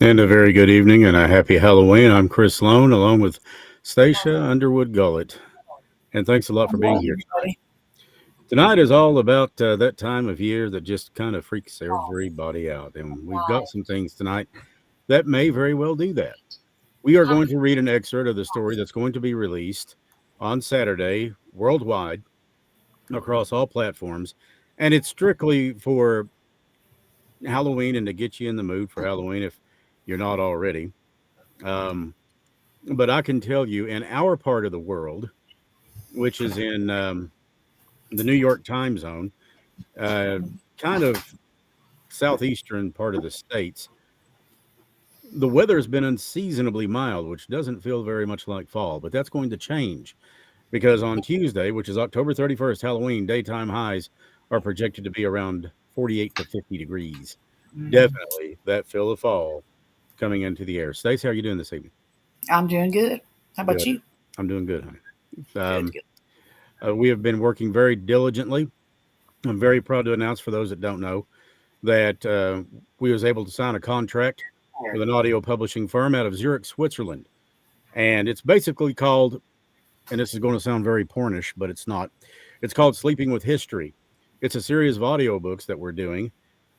And a very good evening and a happy Halloween. I'm Chris Sloan along with Stacia Underwood Gullett. And thanks a lot for being Hello, here tonight. everybody. Tonight is all about that time of year that just kind of freaks everybody out. And we've got some things tonight that may very well do that. We are going to read an excerpt of the story that's going to be released on Saturday worldwide across all platforms. And it's strictly for Halloween and to get you in the mood for Halloween if you're not already. Um, But I can tell you, in our part of the world, which is in the New York time zone, uh, kind of southeastern part of the states, the weather has been unseasonably mild, which doesn't feel very much like fall. But that's going to change because on Tuesday, which is October 31st, Halloween, daytime highs are projected to be around 48 to 50 degrees. Definitely that feel of fall coming into the air. Stacey, how are you doing this evening? I'm doing good. How about Good. you? I'm doing good, honey. Good, Um, good. we have been working very diligently. I'm very proud to announce, for those that don't know, that we was able to sign a contract with an audio publishing firm out of Zurich, Switzerland, and it's basically called. And this is going to sound very pornish, but it's not. It's called Sleeping with History. It's a series of audiobooks that we're doing.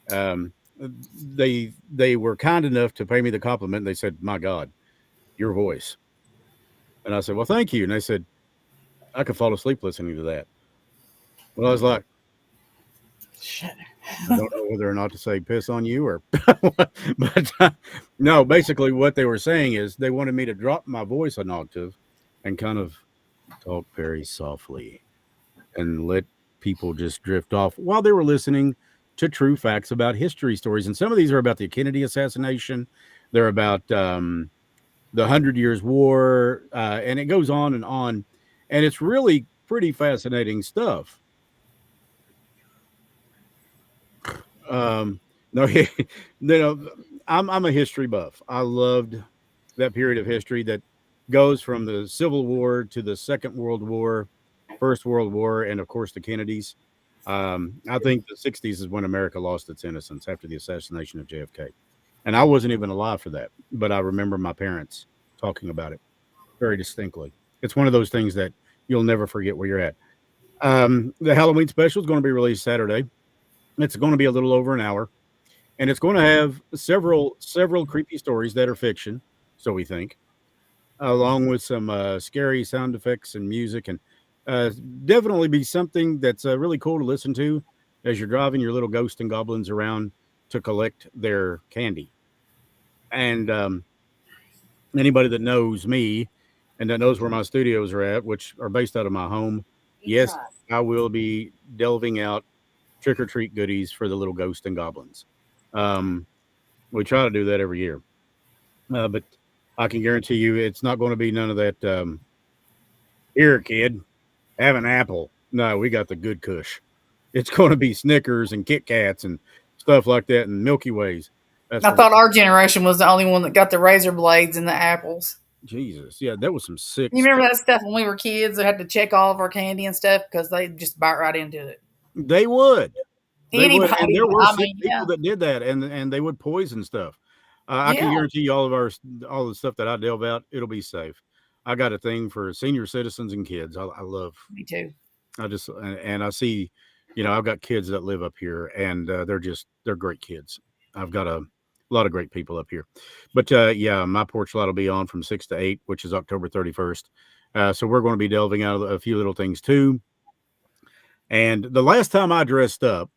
Um, they were kind enough to pay me the compliment. They said, "My God, your voice," and I said, "Well, thank you." And they said, "I could fall asleep listening to that." Well, I was like, Shit. I don't know whether or not to say piss on you or, but no, basically what they were saying is they wanted me to drop my voice an octave and kind of talk very softly and let people just drift off while they were listening to true facts about history stories. And some of these are about the Kennedy assassination. They're about the Hundred Years' War, and it goes on and on. And it's really pretty fascinating stuff. No, I'm a history buff. I loved that period of history that goes from the Civil War to the Second World War, First World War, and of course the Kennedys. I think the '60s is when America lost its innocence after the assassination of JFK, and I wasn't even alive for that, but I remember my parents talking about it very distinctly. It's one of those things that you'll never forget where you're at. The Halloween special is going to be released Saturday. It's going to be a little over an hour, and it's going to have several creepy stories that are fiction, so we think, along with some scary sound effects and music, and uh, definitely be something that's really cool to listen to as you're driving your little ghosts and goblins around to collect their candy. And anybody that knows me and that knows where my studios are at, which are based out of my home, yes, I will be delving out trick or treat goodies for the little ghosts and goblins. Um, we try to do that every year, but I can guarantee you it's not going to be none of that. Here, kid, have an apple. No, we got the good Kush. It's going to be Snickers and Kit Kats and stuff like that, and Milky Ways. That's I for thought our generation was the only one that got the razor blades and the apples. Jesus. Yeah, that was some sick You remember stuff. that stuff when we were kids? They had to check all of our candy and stuff because they just bite right into it. They would. They would, and Anybody, there were I sick mean, people yeah, that did that, and they would poison stuff. I can yeah, guarantee you, all the stuff that I delve out, it'll be safe. I got a thing for senior citizens and kids. I love. me too. I just and I see, I've got kids that live up here, and they're great kids. I've got a lot of great people up here, but yeah, my porch light will be on from 6 to 8, which is October 31st. So we're going to be delving out a few little things too. And the last time I dressed up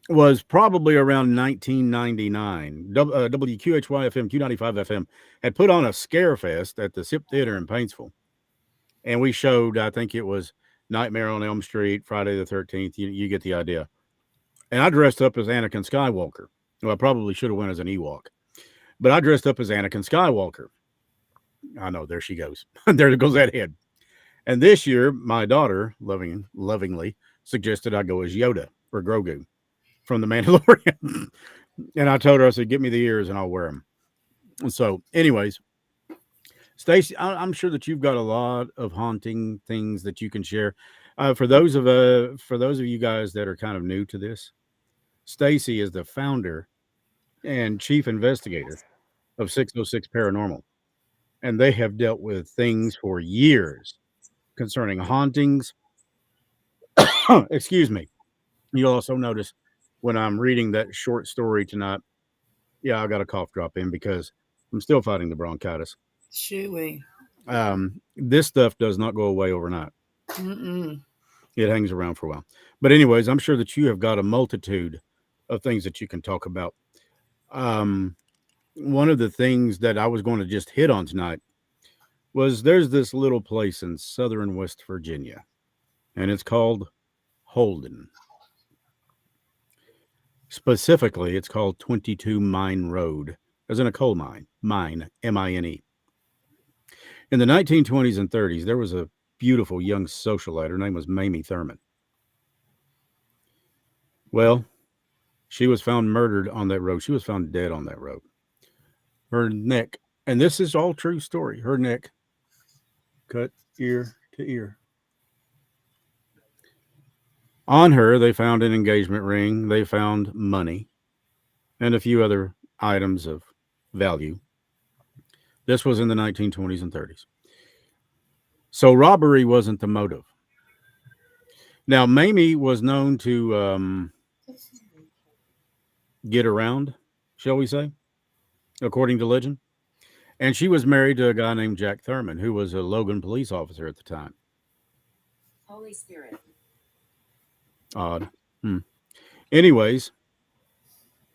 was probably around 1999. WQHY FM, Q95 FM had put on a scare fest at the SIP Theater in Paintsville. And we showed, I think it was Nightmare on Elm Street, Friday the 13th. You get the idea. And I dressed up as Anakin Skywalker. Well, I probably should have went as an Ewok, but I dressed up as Anakin Skywalker. I know, there she goes. There goes that head. And this year, my daughter, lovingly, suggested I go as Yoda or Grogu from The Mandalorian. And I told her, I said, get me the ears and I'll wear them. And so, anyways, Stacey, I'm sure that you've got a lot of haunting things that you can share. For those of you guys that are kind of new to this, Stacy is the founder and chief investigator of 606 Paranormal. And they have dealt with things for years concerning hauntings. Excuse me. You'll also notice when I'm reading that short story tonight, yeah, I got a cough drop in because I'm still fighting the bronchitis. Shooey. This stuff does not go away overnight. Mm-mm. It hangs around for a while. But anyways, I'm sure that you have got a multitude of things that you can talk about. Um, One of the things that I was going to just hit on tonight was there's this little place in southern West Virginia, and it's called Holden. Specifically, it's called 22 Mine Road, as in a coal mine, mine, M-I-N-E. In the 1920s and 30s, there was a beautiful young socialite. Her name was Mamie Thurman. Well, she was found murdered on that road. She was found dead on that road. Her neck, and this is all true story, her neck cut ear to ear. On her, they found an engagement ring, they found money, and a few other items of value. This was in the 1920s and 30s. So robbery wasn't the motive. Now, Mamie was known to get around, shall we say, according to legend. And she was married to a guy named Jack Thurman, who was a Logan police officer at the time. Holy Spirit. Odd. Hmm. Anyways,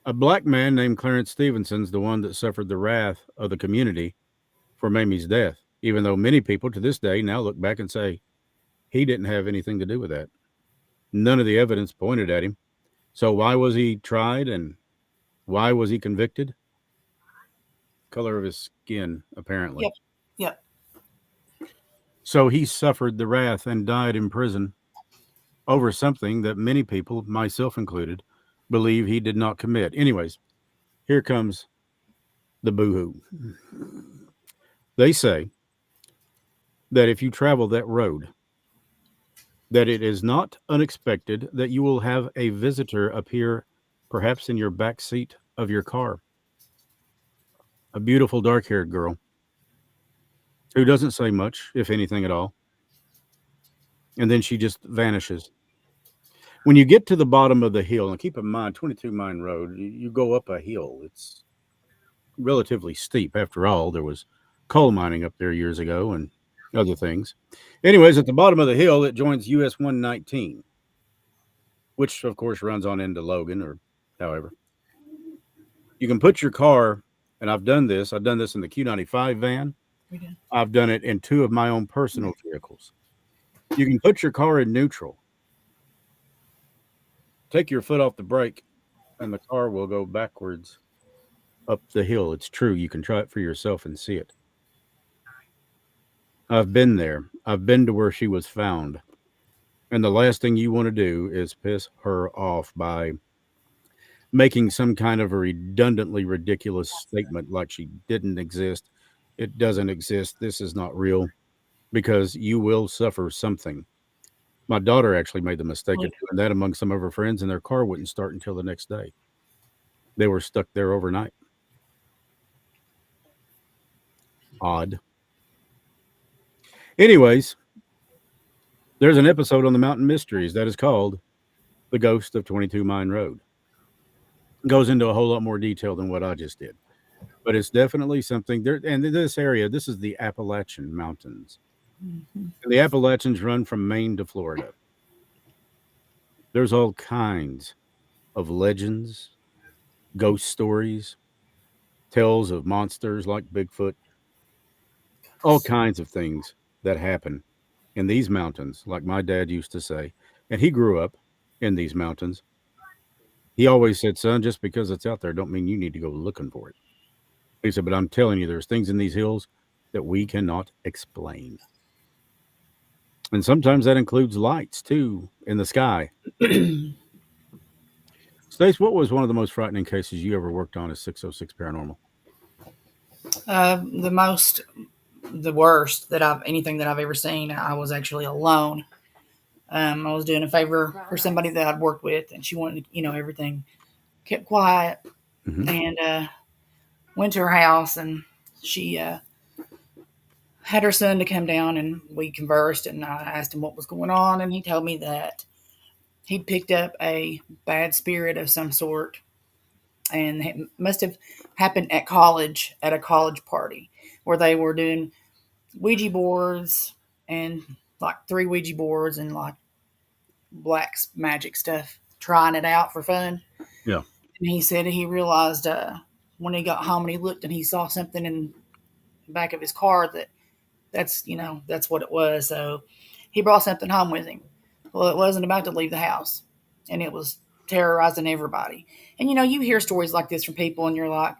a black man named Clarence Stevenson's the one that suffered the wrath of the community for Mamie's death, even though many people to this day now look back and say he didn't have anything to do with that. None of the evidence pointed at him. So why was he tried and why was he convicted? Color of his skin, apparently. Yep. Yep. So he suffered the wrath and died in prison over something that many people, myself included, believe he did not commit. Anyways, here comes the boohoo. They say that if you travel that road, that it is not unexpected that you will have a visitor appear perhaps in your back seat of your car. A beautiful dark haired girl who doesn't say much, if anything at all, and then she just vanishes. When you get to the bottom of the hill, and keep in mind, 22 Mine Road, you go up a hill. It's relatively steep. After all, there was coal mining up there years ago and other things. Anyways, at the bottom of the hill, it joins US 119, which of course runs on into Logan or however. You can put your car, and I've done this in the Q95 van. We did. I've done it in two of my own personal vehicles. You can put your car in neutral, take your foot off the brake, and the car will go backwards up the hill. It's true. You can try it for yourself and see it. I've been there. I've been to where she was found. And the last thing you want to do is piss her off by making some kind of a redundantly ridiculous statement like she didn't exist. It doesn't exist. This is not real because you will suffer something. My daughter actually made the mistake of doing that among some of her friends, and their car wouldn't start until the next day. They were stuck there overnight. Odd. Anyways, there's an episode on the Mountain Mysteries that is called The Ghost of 22 Mine Road. It goes into a whole lot more detail than what I just did. But it's definitely something there. And this area, this is the Appalachian Mountains. Mm-hmm. And the Appalachians run from Maine to Florida. There's all kinds of legends, ghost stories, tales of monsters like Bigfoot, all kinds of things that happen in these mountains, like my dad used to say. And he grew up in these mountains. He always said, son, just because it's out there don't mean you need to go looking for it. He said, but I'm telling you, there's things in these hills that we cannot explain. And sometimes that includes lights too in the sky. Stace, what was one of the most frightening cases you ever worked on as 606 Paranormal? The worst that anything that I've ever seen. I was actually alone. I was doing a favor for somebody that I'd worked with, and she wanted, everything kept quiet. Mhm. and went to her house, and she had her son to come down, and we conversed, and I asked him what was going on, and he told me that he'd picked up a bad spirit of some sort, and it must have happened at college, at a college party where they were doing Ouija boards and like 3 Ouija boards and like black magic stuff, trying it out for fun. Yeah. And he said he realized when he got home and he looked and he saw something in the back of his car that's what it was. So he brought something home with him. Well, it wasn't about to leave the house, and it was terrorizing everybody. And you hear stories like this from people, and you're like,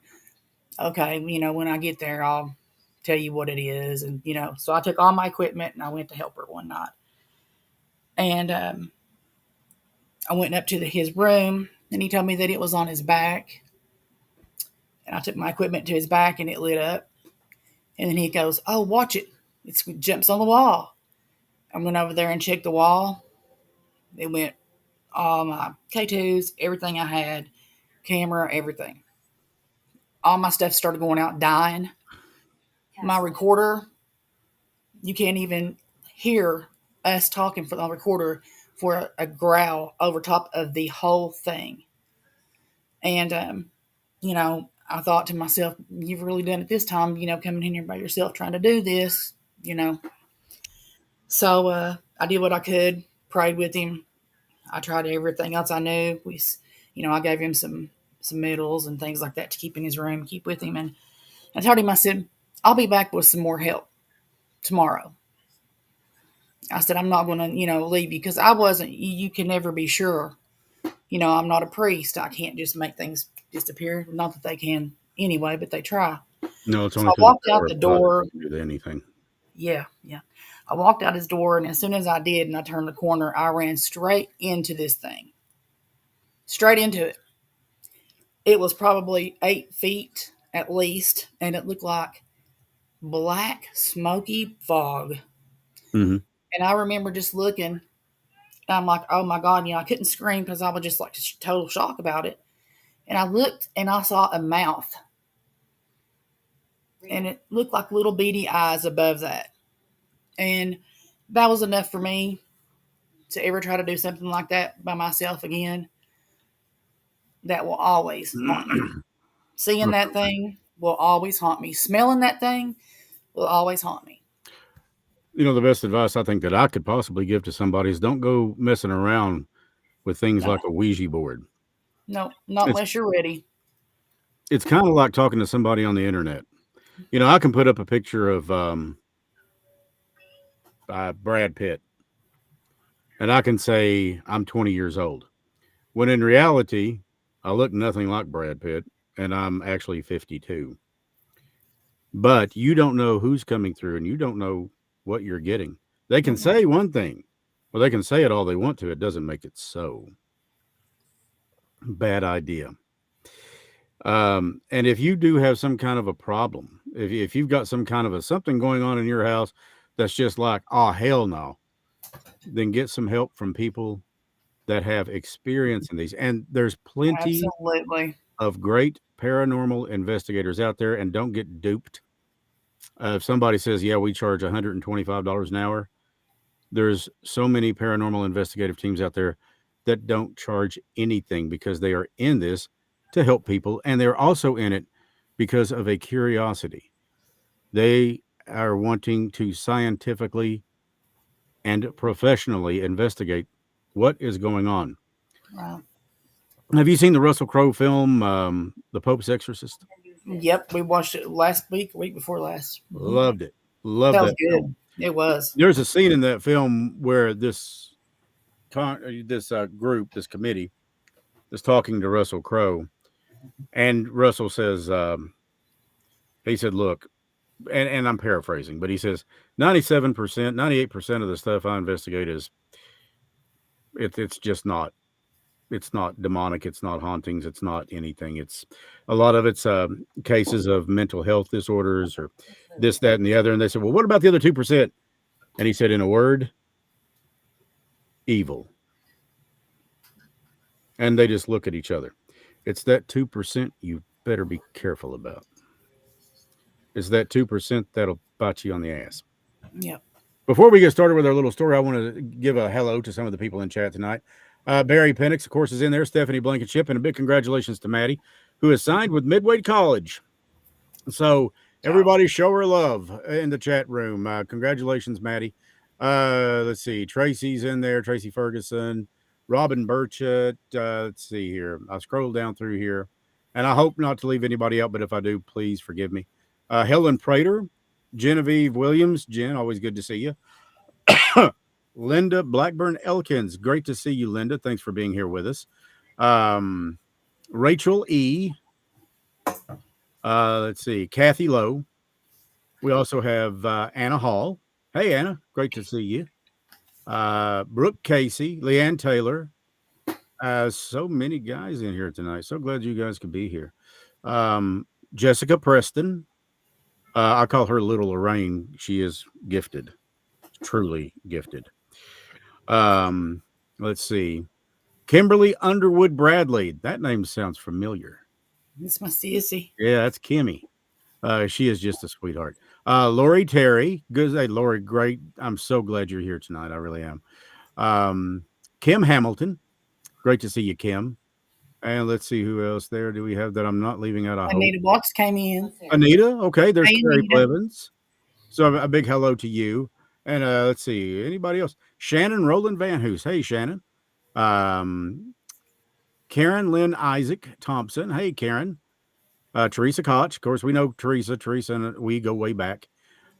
okay, when I get there, I'll tell you what it is. And so I took all my equipment and I went to help her one night, and I went up to his room, and he told me that it was on his back. And I took my equipment to his back, and it lit up. And then he goes, "Oh, watch it! It jumps on the wall." I went over there and checked the wall. It went all my K2s, everything I had, camera, everything. All my stuff started going out, dying. My recorder, you can't even hear us talking for the recorder for a growl over top of the whole thing. And, I thought to myself, you've really done it this time, coming in here by yourself trying to do this. So I did what I could, prayed with him. I tried everything else I knew. I gave him some medals and things like that to keep in his room, keep with him. And I told him, I said, I'll be back with some more help tomorrow. I said, I'm not going to, leave you because I wasn't, you can never be sure. I'm not a priest. I can't just make things disappear. Not that they can anyway, but they try. No, it's So only I through walked the out power the of God door. that you can do anything. Yeah. I walked out his door, and as soon as I did and I turned the corner, I ran straight into this thing. Straight into it. It was probably 8 feet at least, and it looked like black, smoky fog. Mm-hmm. And I remember just looking, and I'm like, oh my God, I couldn't scream because I was just like total shock about it. And I looked and I saw a mouth, and it looked like little beady eyes above that. And that was enough for me to ever try to do something like that by myself again. That will always haunt me. Seeing that thing will always haunt me. Smelling that thing will always haunt me. The best advice I think that I could possibly give to somebody is don't go messing around with things No, like a Ouija board. no, not It's unless you're ready. it's kind of like talking to somebody on the internet. I can put up a picture of Brad Pitt, and I can say I'm 20 years old. When in reality, I look nothing like Brad Pitt, and I'm actually 52. But you don't know who's coming through, and you don't know what you're getting. They can Mm-mm. say one thing, well, they can say it all they want to. It doesn't make it so. Bad idea. And if you do have some kind of a problem, if you've got some kind of something going on in your house that's just like, oh, hell no, then get some help from people that have experience in these. And there's plenty Absolutely. of great paranormal investigators out there, and don't get duped. If somebody says, yeah, we charge $125 an hour, there's so many paranormal investigative teams out there that don't charge anything because they are in this to help people, and they're also in it because of a curiosity. They are wanting to scientifically and professionally investigate what is going on. Right. Have you seen the Russell Crowe film, The Pope's Exorcist? Yep, we watched it last week, week before last. Loved it. Loved That was that film. good. It was. There's a scene in that film where this group, this committee, is talking to Russell Crowe, and Russell says, he said, "Look," and I'm paraphrasing, but he says, 97%, 98% of the stuff I investigate is it's just not. It's not demonic. It's not hauntings. It's not anything. It's a lot of it's cases of mental health disorders or this, that, and the other. And they said, well, what about the other 2%? And he said, in a word, evil. And they just look at each other. It's that 2% you better be careful about. It's that 2% that'll bite you on the ass. Yep. Before we get started with our little story, I want to give a hello to some of the people in chat tonight. Barry Penix, of course, is in there. Stephanie Blankenship, and a big congratulations to Maddie, who is signed with Midway College. So everybody show her love in the chat room. Congratulations, Maddie. Let's see. Tracy's in there. Tracy Ferguson, Robin Burchett. Let's see here. I'll scroll down through here, and I hope not to leave anybody out, but if I do, please forgive me. Helen Prater, Genevieve Williams. Jen, always good to see you. Linda Blackburn Elkins. Great to see you, Linda. Thanks for being here with us. Rachel E. Let's see. Kathy Lowe. We also have Anna Hall. Hey, Anna. Great to see you. Brooke Casey. Leanne Taylor. So many guys in here tonight. So glad you guys could be here. Jessica Preston. I call her Little Lorraine. She is gifted. Truly gifted. Let's see. Kimberly Underwood Bradley. That name sounds familiar. This my sissy. Yeah, that's Kimmy. She is just a sweetheart. Lori Terry. Good. Hey, Lori, great. I'm so glad you're here tonight. I really am. Kim Hamilton. Great to see you, Kim. And let's see who else there do we have that I'm not leaving out. I hope. Anita Watts came in. Anita. Okay, there's Hey, Terry Anita. Blevins. So a big hello to you. And let's see, anybody else? Shannon Roland Van Hoos. Hey, Shannon. Karen Lynn Isaac Thompson. Hey, Karen. Teresa Koch. Of course, we know Teresa. Teresa and we go way back.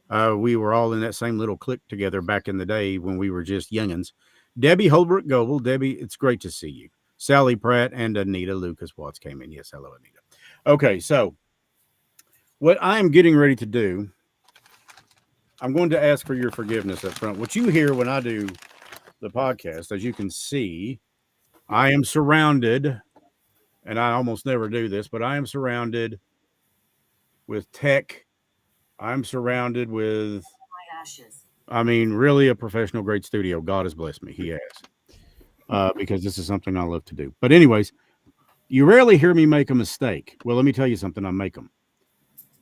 We were all in that same little clique together back in the day when we were just youngins. Debbie Holbrook Goebel. Debbie, it's great to see you. Sally Pratt and Anita Lucas Watts came in. Yes, hello, Anita. Okay, so what I am getting ready to do, I'm going to ask for your forgiveness up front. What you hear when I do the podcast, as you can see, I am surrounded, and I almost never do this, but I am surrounded with tech. I'm surrounded with, My ashes. I mean, really a professional, great studio. God has blessed me. He has. Because this is something I love to do. But anyways, you rarely hear me make a mistake. Well, let me tell you something. I make them.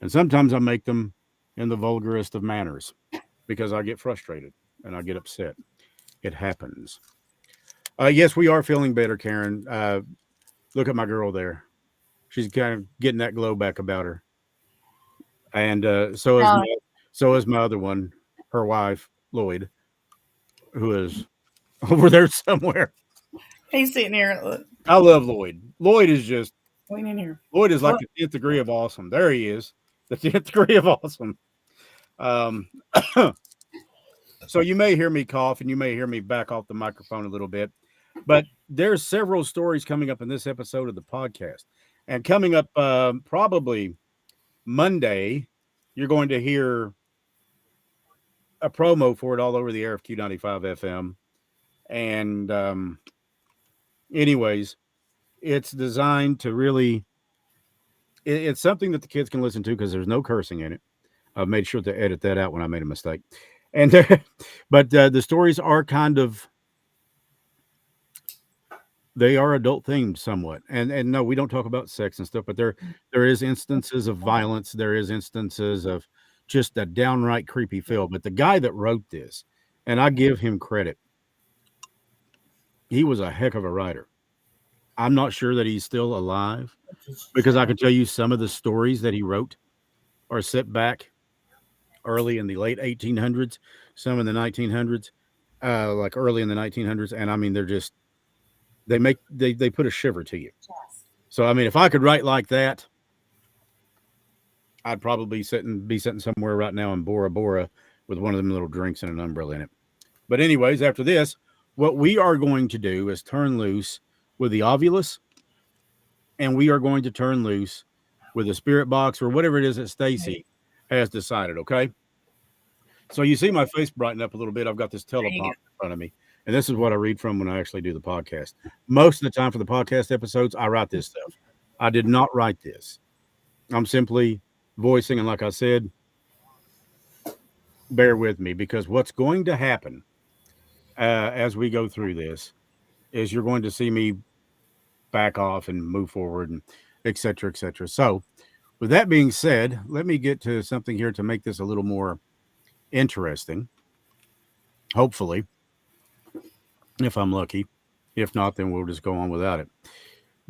And sometimes I make them in the vulgarest of manners because I get frustrated and I get upset. It happens. Yes, we are feeling better, Karen. Look at my girl there. She's kind of getting that glow back about her. And so is my other one, her wife, Lloyd, who is over there somewhere. He's sitting here. Look, I love Lloyd. Lloyd is just, wait in here. Lloyd is like the 10th degree of awesome. There he is, the 10th degree of awesome. So you may hear me cough and you may hear me back off the microphone a little bit, but there's several stories coming up in this episode of the podcast. And coming up probably Monday, you're going to hear a promo for it all over the air of Q95 FM. And anyways, it's designed to really, it's something that the kids can listen to because there's no cursing in it. I've made sure to edit that out when I made a mistake. And but the stories are kind of, they are adult themed somewhat. And no, we don't talk about sex and stuff, but there is instances of violence. There is instances of just a downright creepy feel. But the guy that wrote this, and I give him credit, he was a heck of a writer. I'm not sure that he's still alive because I can tell you some of the stories that he wrote are set back early in the late 1800s, some in the 1900s, like early in the 1900s. And I mean, they're just, they put a shiver to you. So, I mean, if I could write like that, I'd probably be sitting somewhere right now in Bora Bora with one of them little drinks and an umbrella in it. But anyways, after this, what we are going to do is turn loose with the Ovulus, and we are going to turn loose with the spirit box or whatever it is that Stacy has decided. Okay. So you see my face brighten up a little bit. I've got this teleprompter in front of me, and this is what I read from when I actually do the podcast. Most of the time for the podcast episodes, I write this stuff. I did not write this. I'm simply voicing, and like I said, bear with me because what's going to happen as we go through this is you're going to see me back off and move forward and et cetera, et cetera. So, with that being said, let me get to something here to make this a little more interesting. Hopefully, if I'm lucky. If not, then we'll just go on without it.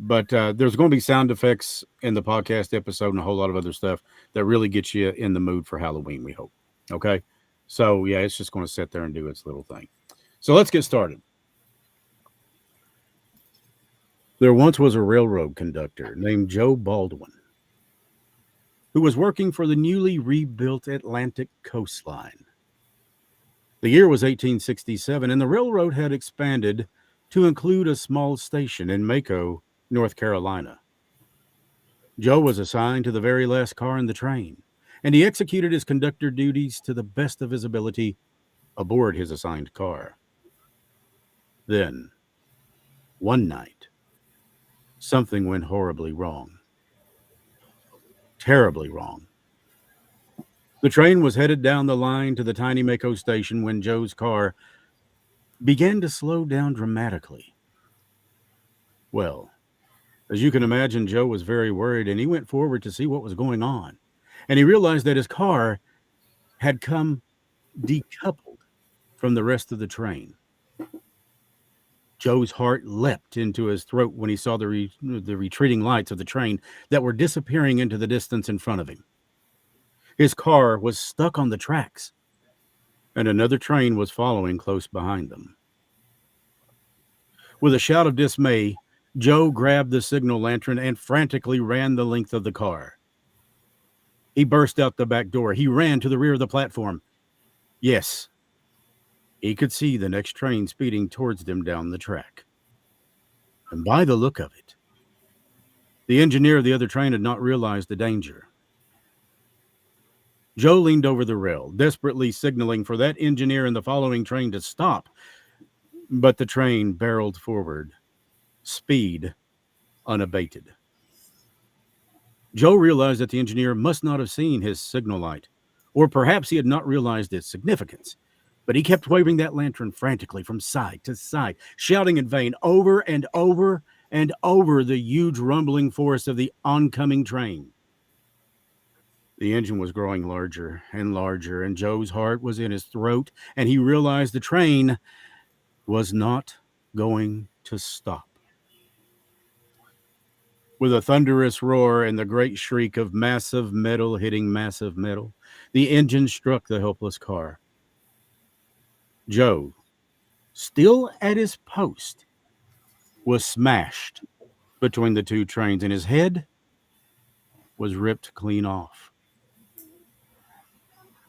But there's going to be sound effects in the podcast episode and a whole lot of other stuff that really gets you in the mood for Halloween, we hope. Okay. So, yeah, it's just going to sit there and do its little thing. So, let's get started. There once was a railroad conductor named Joe Baldwin who was working for the newly rebuilt Atlantic coastline. The year was 1867, and the railroad had expanded to include a small station in Mako, North Carolina. Joe was assigned to the very last car in the train, and he executed his conductor duties to the best of his ability aboard his assigned car. Then, one night, something went horribly wrong. Terribly wrong. The train was headed down the line to the tiny Mako station when Joe's car began to slow down dramatically. Well, as you can imagine, Joe was very worried, and he went forward to see what was going on. And he realized that his car had come decoupled from the rest of the train. Joe's heart leapt into his throat when he saw the retreating lights of the train that were disappearing into the distance in front of him. His car was stuck on the tracks, and another train was following close behind them. With a shout of dismay, Joe grabbed the signal lantern and frantically ran the length of the car. He burst out the back door. He ran to the rear of the platform. Yes, he could see the next train speeding towards them down the track. And by the look of it, the engineer of the other train had not realized the danger. Joe leaned over the rail, desperately signaling for that engineer in the following train to stop. But the train barreled forward, speed unabated. Joe realized that the engineer must not have seen his signal light, or perhaps he had not realized its significance. But he kept waving that lantern frantically from side to side, shouting in vain over and over and over the huge rumbling force of the oncoming train. The engine was growing larger and larger, and Joe's heart was in his throat, and he realized the train was not going to stop. With a thunderous roar and the great shriek of massive metal hitting massive metal, the engine struck the helpless car. Joe, still at his post, was smashed between the two trains, and his head was ripped clean off.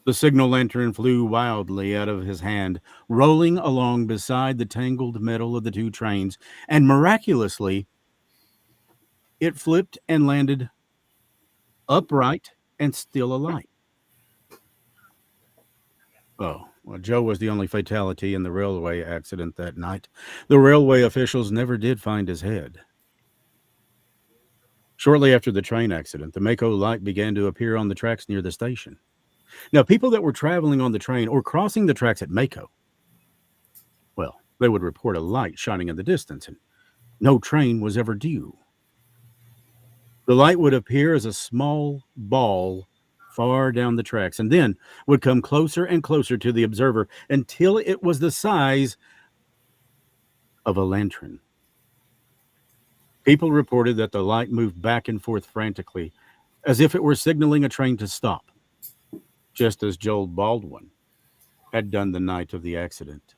The signal lantern flew wildly out of his hand, rolling along beside the tangled metal of the two trains, and miraculously, it flipped and landed upright and still alight. Oh, well, Joe was the only fatality in the railway accident that night. The railway officials never did find his head. Shortly after the train accident, the Mako light began to appear on the tracks near the station. Now, people that were traveling on the train or crossing the tracks at Mako, well, they would report a light shining in the distance, and no train was ever due. The light would appear as a small ball far down the tracks, and then would come closer and closer to the observer until it was the size of a lantern. People reported that the light moved back and forth frantically, as if it were signaling a train to stop, just as Joel Baldwin had done the night of the accident.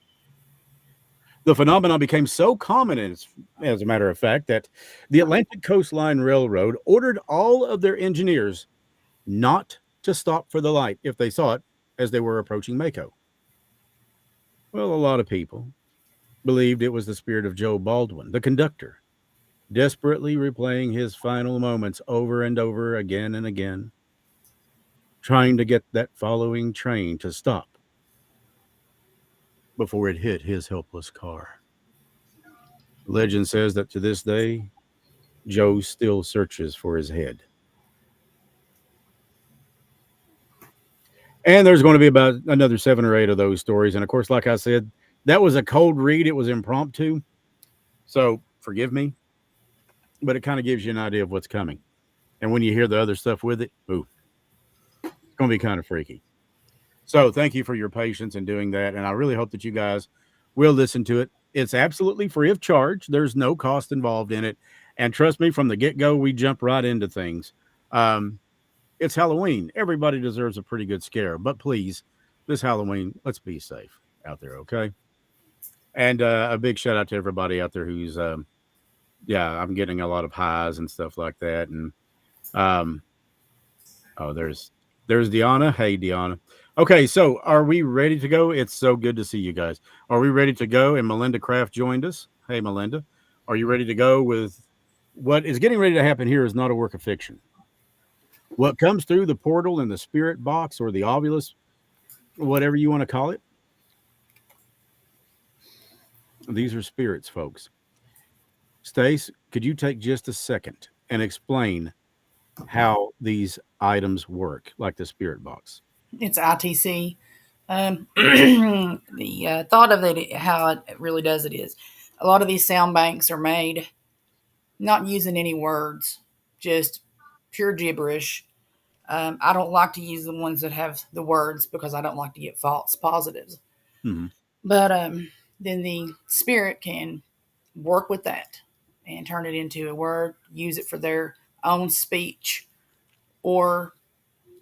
The phenomenon became so common, as a matter of fact, that the Atlantic Coastline Railroad ordered all of their engineers not to stop for the light if they saw it as they were approaching Mako. Well, a lot of people believed it was the spirit of Joe Baldwin, the conductor, desperately replaying his final moments over and over again and again, trying to get that following train to stop before it hit his helpless car. Legend says that to this day, Joe still searches for his head. And there's going to be about another 7 or 8 of those stories. And of course, like I said, that was a cold read. It was impromptu. So forgive me. but it kind of gives you an idea of what's coming. And when you hear the other stuff with it, ooh, it's going to be kind of freaky. So thank you for your patience in doing that. And I really hope that you guys will listen to it. It's absolutely free of charge. There's no cost involved in it. And trust me, from the get go, we jump right into things. Um, it's Halloween. Everybody deserves a pretty good scare. But please, this Halloween, let's be safe out there, okay? And a big shout out to everybody out there who's, yeah, I'm getting a lot of highs and stuff like that. And um, oh, there's Deanna. Hey, Deanna. Okay, so are we ready to go? It's so good to see you guys. Are we ready to go? And Melinda Kraft joined us. Hey, Melinda, are you ready to go with what is getting ready to happen here? Is not a work of fiction. What comes through the portal in the spirit box or the ovulus, whatever you want to call it, these are spirits, folks. Stace, could you take just a second and explain how these items work, like the spirit box? It's ITC. The thought of it, how it really does it is, a lot of these sound banks are made not using any words, just pure gibberish. I don't like to use the ones that have the words because I don't like to get false positives. Hmm. But then the spirit can work with that and turn it into a word, use it for their own speech, or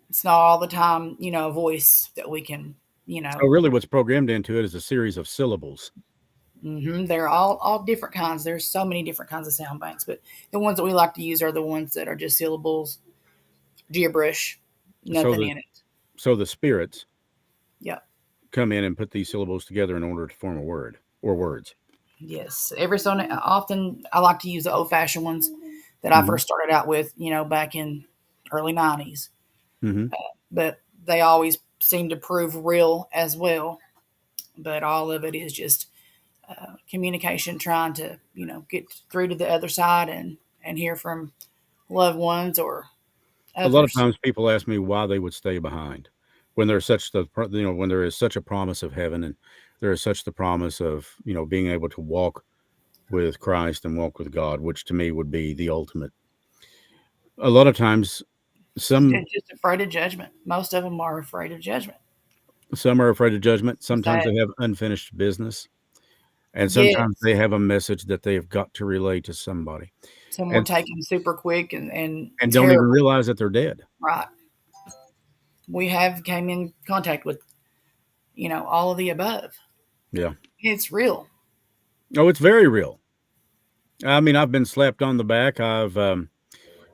it's not all the time, a voice that we can, So, really, what's programmed into it is a series of syllables. they're all different kinds. There's so many different kinds of sound banks, but the ones that we like to use are the ones that are just syllables, gibberish, So nothing the in it. so the spirits Yeah. come in and put these syllables together in order to form a word or words. Yes. Every so often, I like to use the old fashioned ones that I Hmm. first started out with, back in early '90s. Hmm. But they always seem to prove real as well. But all of it is just communication, trying to get through to the other side and hear from loved ones or A lot of others. times, people ask me why they would stay behind when there's when there is such a promise of heaven and there is such the promise of being able to walk with Christ and walk with God, which to me would be the ultimate. A lot of times, They're some just afraid of judgment. Most of them are afraid of judgment. some are afraid of judgment. Is Sometimes that they have unfinished business, and sometimes yes? they have a message that they have got to relay to somebody, Some were and taken super quick and and don't even terribly. realize that they're dead. Right. We have came in contact with all of the above. Yeah. It's real. Oh, it's very real. I mean, I've been slapped on the back.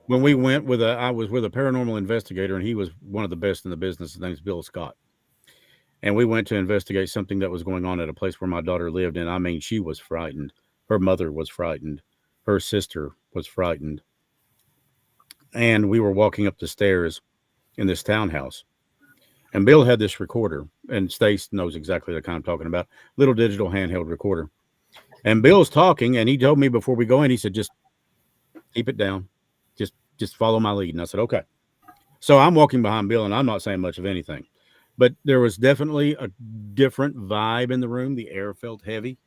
When we went I was with a paranormal investigator, and he was one of the best in the business. His name's Bill Scott, and we went to investigate something that was going on at a place where my daughter lived. And I mean, she was frightened. Her mother was frightened. Her sister was frightened. And we were walking up the stairs in this townhouse, and Bill had this recorder, and Stace knows exactly the kind I'm talking about. Little digital handheld recorder. And Bill's talking, and he told me before we go in, he said, "Just keep it down. Just follow my lead." And I said, "Okay." So I'm walking behind Bill, and I'm not saying much of anything, but there was definitely a different vibe in the room. The air felt heavy,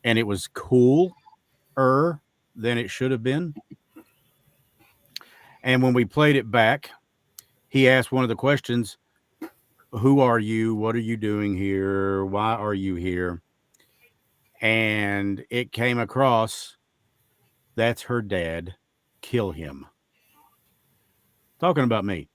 and it was cooler than it should have been. And when we played it back, he asked one of the questions, "Who are you? What are you doing here? Why are you here?" And it came across, "That's her dad. Kill him." Talking about me.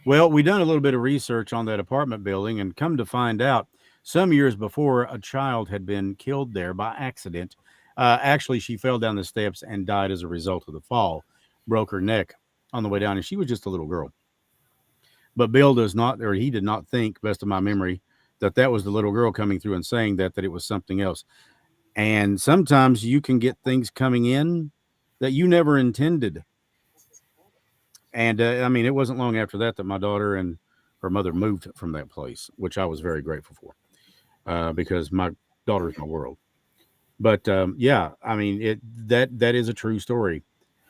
Well, we done a little bit of research on that apartment building and come to find out some years before a child had been killed there by accident. Actually, she fell down the steps and died as a result of the fall, broke her neck on the way down, and she was just a little girl. But Bill does not, or he did not think, best of my memory, that that was the little girl coming through and saying that it was something else. And sometimes you can get things coming in that you never intended. And I mean, it wasn't long after that that my daughter and her mother moved from that place, which I was very grateful for because my daughter is my world. But yeah, I mean, that is a true story,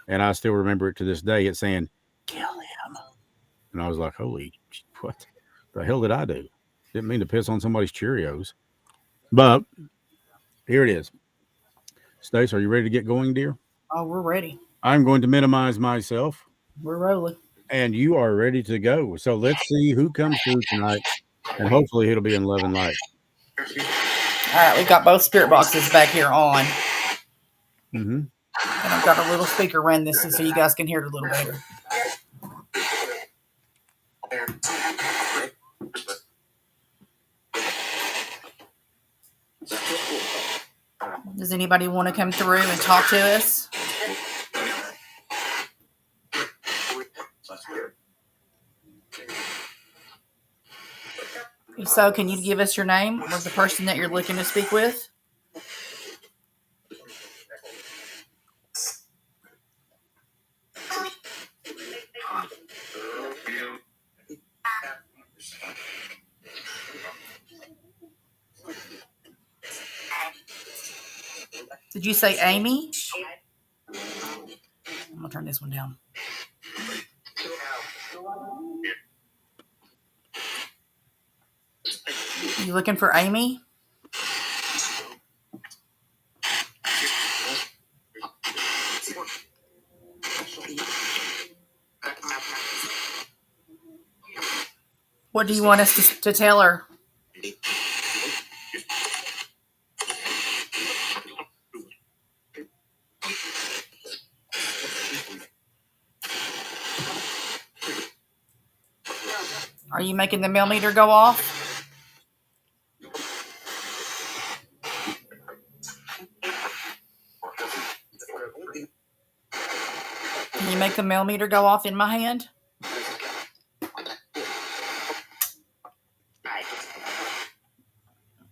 and I still remember it to this day. It's saying, "Kill him," and I was like, "Holy, what the hell did I do?" Didn't mean to piss on somebody's Cheerios, but here it is. Stace, are you ready to get going, dear? Oh, we're ready. I'm going to minimize myself, We're rolling. and you are ready to go. So let's see who comes through tonight, and hopefully it'll be in love and light. All right, we've got both spirit boxes back here on. Mm-hmm. And I've got a little speaker around this so you guys can hear it a little better. Does anybody want to come through and talk to us? If so, can you give us your name or the person that you're looking to speak with? Did you say Amy? I'm going to turn this one down. You looking for Amy? What do you want us to tell her? Are you making the millimeter go off? Can you make the millimeter go off in my hand?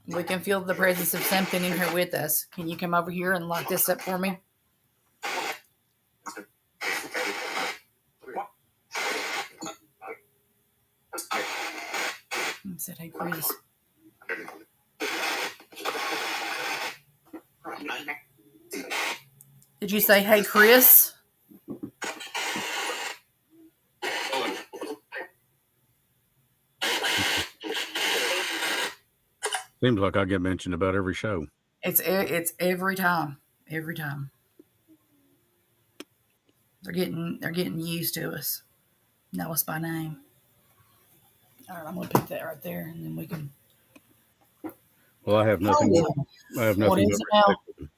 We can feel the presence of something in here with us. Can you come over here and lock this up for me? I said, hey, Chris. Did you say, hey, Chris? Seems like I get mentioned about every show. It's every time. Every time. They're getting used to us. Know us by name. All right, I'm gonna put that right there, and then we can. Well, I have nothing. I have What nothing. is but it now? respect for them.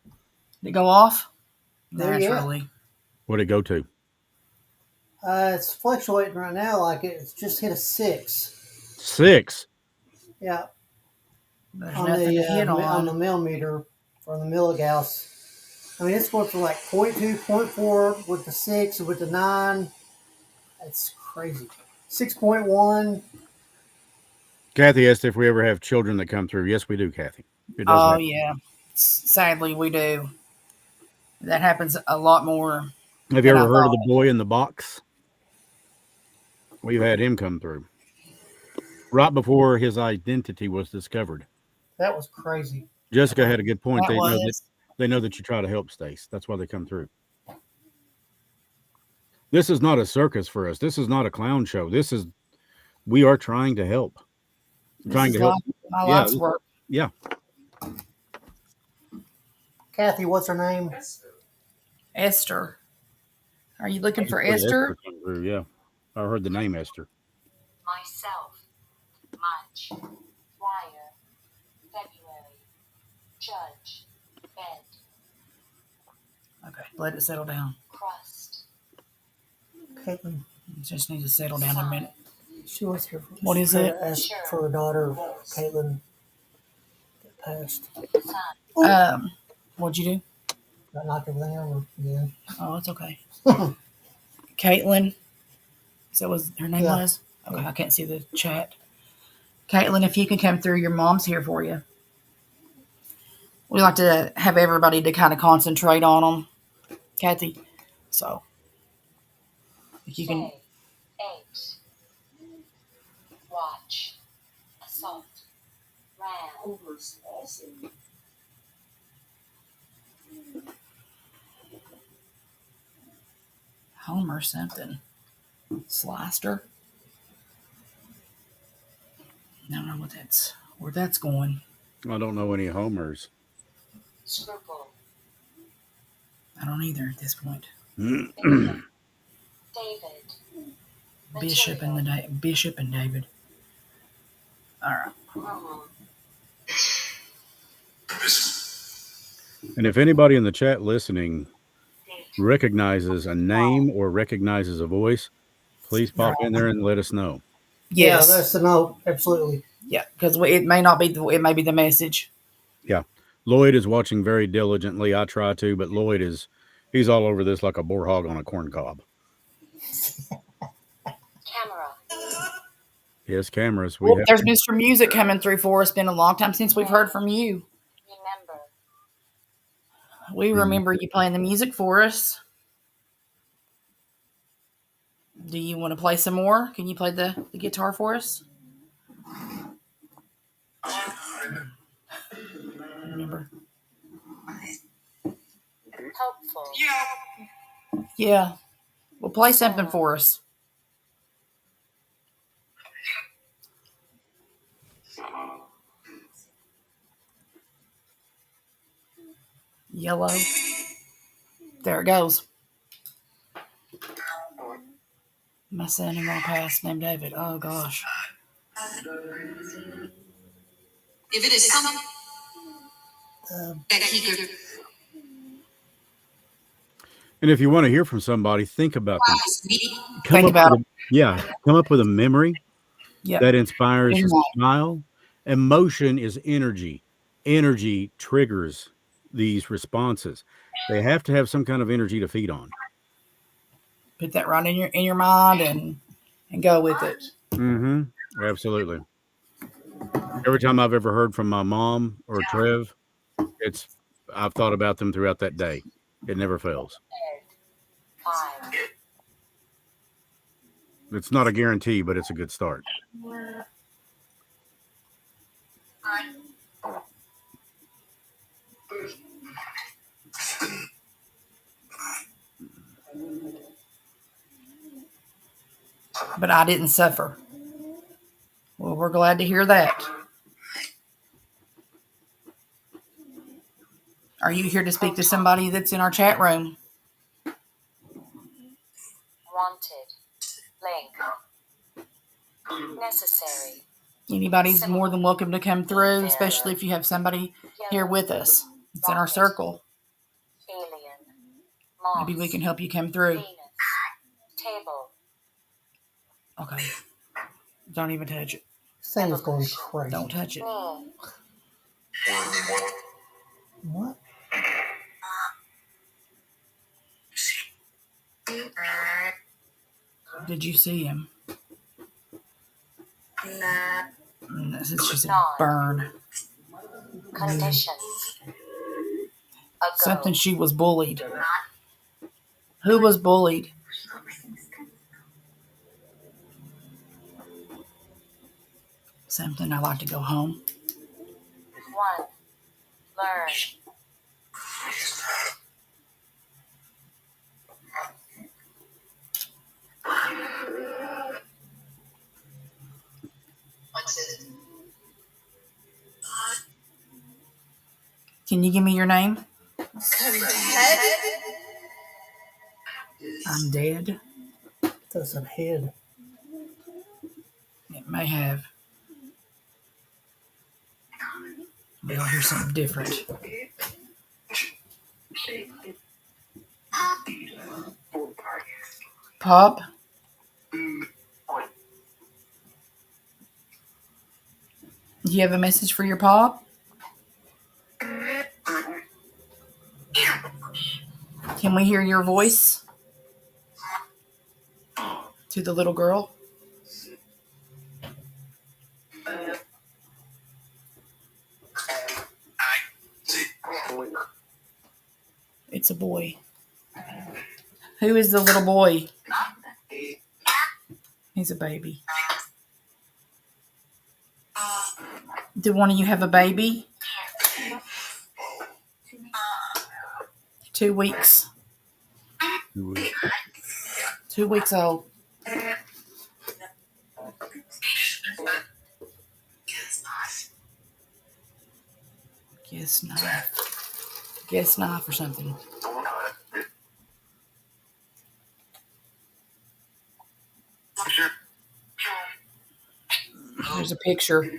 Did it go off? There you go. Naturally. What'd it go to? It's fluctuating right now, like it's just hit a 6. 6. Yeah, There's on nothing the to hit on the on. millimeter for the milligauss. I mean, it's going from like 0.2, 0.4 with the 6, with the 9. That's crazy. 6.1. Kathy asked if we ever have children that come through. Yes, we do, Kathy. It does Oh happen. yeah. Sadly, we do. That happens a lot more. Have you than I ever heard of thought. the boy in the box? We've had him come through right before his identity was discovered. That was crazy. Jessica had a good point. That was. They know that you try to help Stace. That's why they come through. This is not a circus for us. This is not a clown show. We are trying to help. This is help. my Yeah. life's work. Yeah. Kathy, what's her name? Esther. Are you looking for Pretty Esther? come through, yeah. I heard the name Esther. Myself. Munch. Wire. February. Judge. Bed. Okay, let it settle down. Crust. Caitlin. You just need to settle down a minute. She was here. What is it? Ask for her daughter, Caitlin, that passed. Sun. What'd you do? I knocked everything over again. Oh, it's okay. Caitlin. Is that what her name Yeah. was? Okay, I can't see the chat. Caitlin, if you can come through, your mom's here for you. We like to have everybody to kind of concentrate on them, Kathy. So, if you can. Say. 8. Watch. Assault. Ran. Homer something. Slicer. I don't know where that's going. I don't know any homers. Scribble. I don't either at this point. David. Bishop and David. All right. And if anybody in the chat listening recognizes a name or recognizes a voice, please pop in there and let us know. Yes. Yeah, that's the note. Absolutely. Yeah, because it may not be it may be the message. Yeah. Lloyd is watching very diligently. I try to, but he's all over this like a boar hog on a corn cob. Camera. Yes, cameras. There's Mr. Music coming through for us. Been a long time since we've heard from you. Remember. We remember you playing the music for us. Do you want to play some more? Can you play the guitar for us? Remember? Helpful. Yeah. Well, play something for us. Yellow. There it goes. My son-in-law passed, named David. Oh, gosh. If it is something that he could And if you want to hear from somebody, think about them. Think Come up with a memory Yep. that inspires a Memory. smile. Emotion is energy. Energy triggers these responses. They have to have some kind of energy to feed on. Put that right in your mind and go with it. Mm-hmm. Absolutely. Every time I've ever heard from my mom or Trev, I've thought about them throughout that day. It never fails. 5. It's not a guarantee, but it's a good start. But I didn't suffer. Well, we're glad to hear that. Are you here to speak to somebody that's in our chat room? Wanted. Link. Necessary. Anybody's more than welcome to come through, especially if you have somebody here with us. It's in our circle. Alien. Moss. Maybe we can help you come through. Venus. Table. Okay. Don't even touch it. This thing is going crazy. Don't touch it. Me. What? Did you see him? This is just a burn. Conditions. Ago. Something she was bullied. Who was bullied? Something I like to go home. 1. Learn. Can you give me your name? I'm dead. That's a head. It may have. But I'll hear something different. Pop? Do you have a message for your pop? Can we hear your voice to the little girl? It's a boy. Who is the little boy? He's a baby. Do one of you have a baby? 2 weeks. 2 weeks old. Guess knife or something. There's a picture.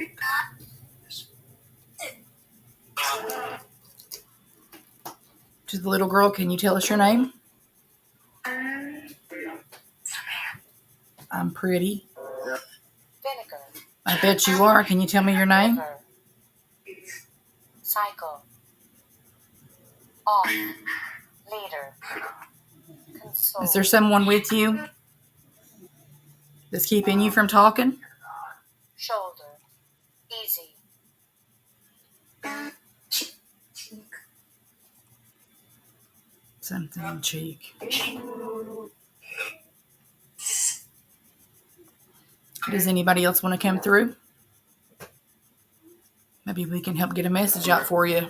To the little girl, can you tell us your name? I'm pretty. Vinegar. I bet you are. Can you tell me your name? River. Cycle. Off. Leader. Console. Is there someone with you that's keeping you from talking? Shoulder. Easy. Something in cheek. Does anybody else want to come through? Maybe we can help get a message out for you.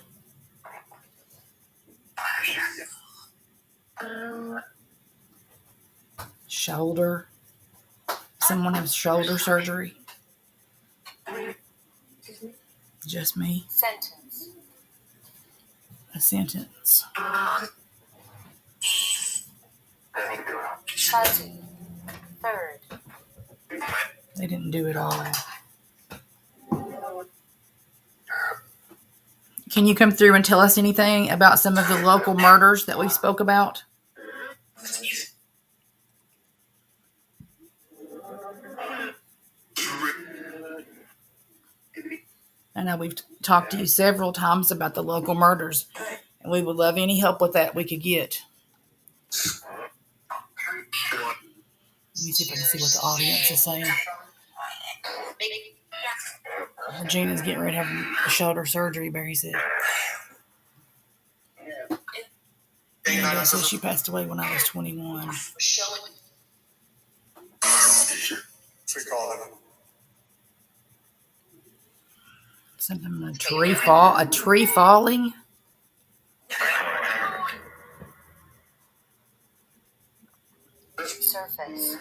Shoulder. Someone has shoulder surgery. Just me. Sentence. A sentence. Fuzzy. Third. They didn't do it all. Can you come through and tell us anything about some of the local murders that we spoke about? I know we've talked to you several times about the local murders, and we would love any help with that we could get. Let me see if I can see what the audience is saying. Regina's getting ready to have shoulder surgery, Barry said. Amanda said she passed away when I was 21. Something a tree falling. Surface.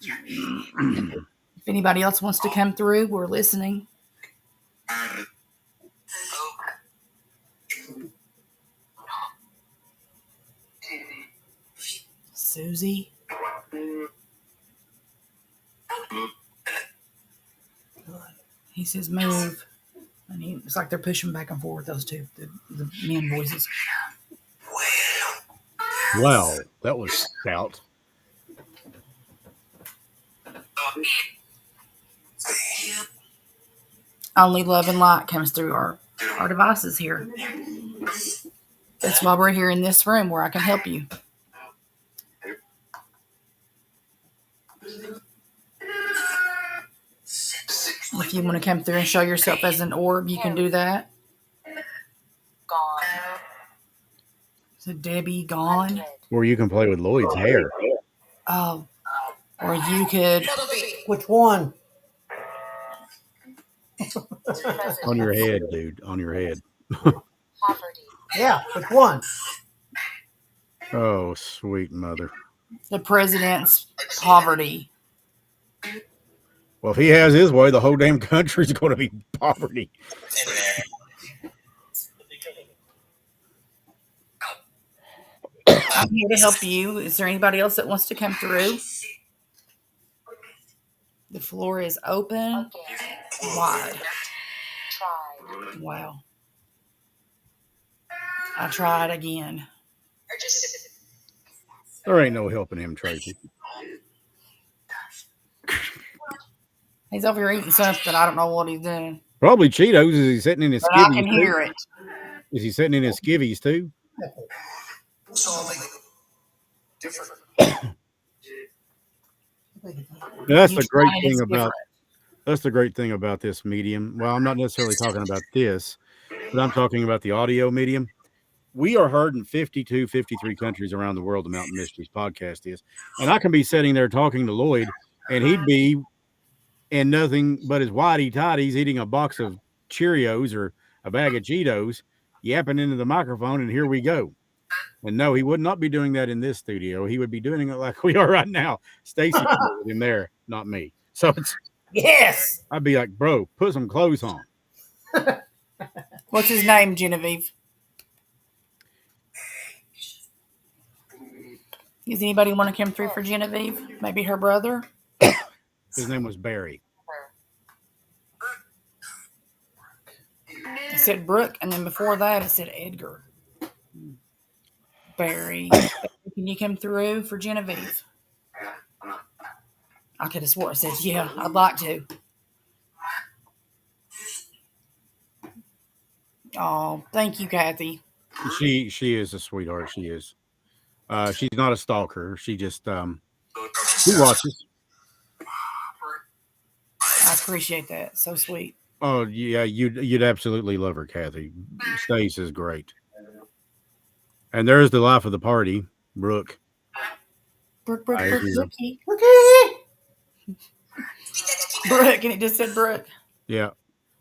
If anybody else wants to come through, we're listening. Susie. He says move. And it's like they're pushing back and forth, those two, the men voices. Wow, that was stout. Only love and light comes through our devices here. That's why we're here in this room where I can help you. If you want to come through and show yourself as an orb, you can do that. Gone. So Debbie gone. Or you can play with Lloyd's hair. Oh, or you could. Which one? On your head, dude. On your head. Poverty. Yeah, which one? Oh, sweet mother. The president's poverty. Well, if he has his way, the whole damn country's going to be poverty. I'm here to help you. Is there anybody else that wants to come through? The floor is open Again. wide. Tried. Wow. I tried again. There ain't no helping him, Tracy. He's over here eating something. I don't know what he's doing. Probably Cheetos. Is he sitting in his But I skivvies can too? hear it. Is he sitting in his skivvies too? Different. That's Each the great one is thing about different. that's the great thing about this medium. Well, I'm not necessarily talking about this, but I'm talking about the audio medium. We are heard in 52, 53 countries around the world. The Mountain Mysteries podcast is, and I can be sitting there talking to Lloyd, and he'd be in nothing but his whitey tighties eating a box of Cheerios or a bag of Cheetos, yapping into the microphone, and here we go. And no, he would not be doing that in this studio. He would be doing it like we are right now. Stacy with him there, not me. So it's Yes. I'd be like, bro, put some clothes on. What's his name, Genevieve? Does anybody want to come through for Genevieve? Maybe her brother? His name was Barry. It said Brooke, and then before that it said Edgar. Barry. Can you come through for Genevieve? I could have swore it said, yeah, I'd like to. Oh, thank you, Kathy. She is a sweetheart. She is. She's not a stalker. She just she watches. I appreciate that. So sweet. Oh yeah, you'd absolutely love her, Kathy. Stace is great. And there's the life of the party, Brooke. Brooke, I agree. Brookie. Okay. Brooke, and it just said Brooke. Yeah,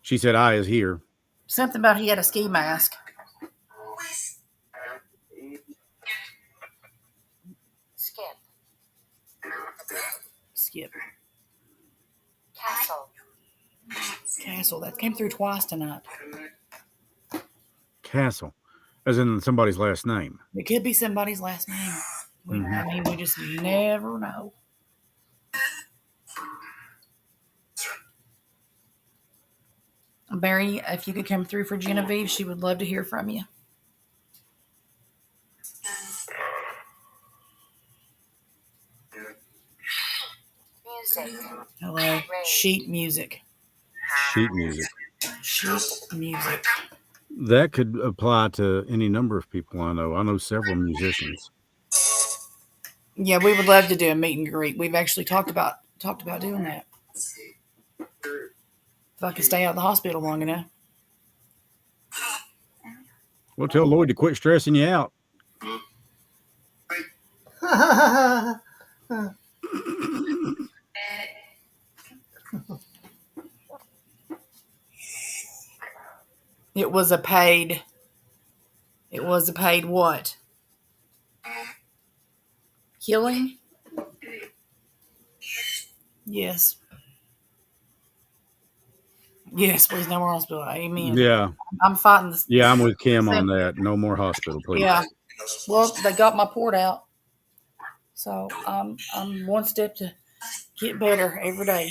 she said I is here. Something about he had a ski mask. Skip. Skip. Castle. Castle. That came through twice tonight. Castle, as in somebody's last name. It could be somebody's last name. I mean, we just never know. Barry, if you could come through for Genevieve, she would love to hear from you. Music. Hello. Sheet music. Sheet music. Sheet music. That could apply to any number of people I know. I know several musicians. Yeah, we would love to do a meet and greet. We've actually talked about doing that. If I could stay out of the hospital long enough. Well, tell Lloyd to quit stressing you out. It was a paid what? Killing? Yes. Yes, please, no more hospital. Amen. Yeah, I'm fighting this. yeah, I'm with Kim on that. No more hospital, please. Yeah. Well, they got my port out. So I'm one step to get better every day.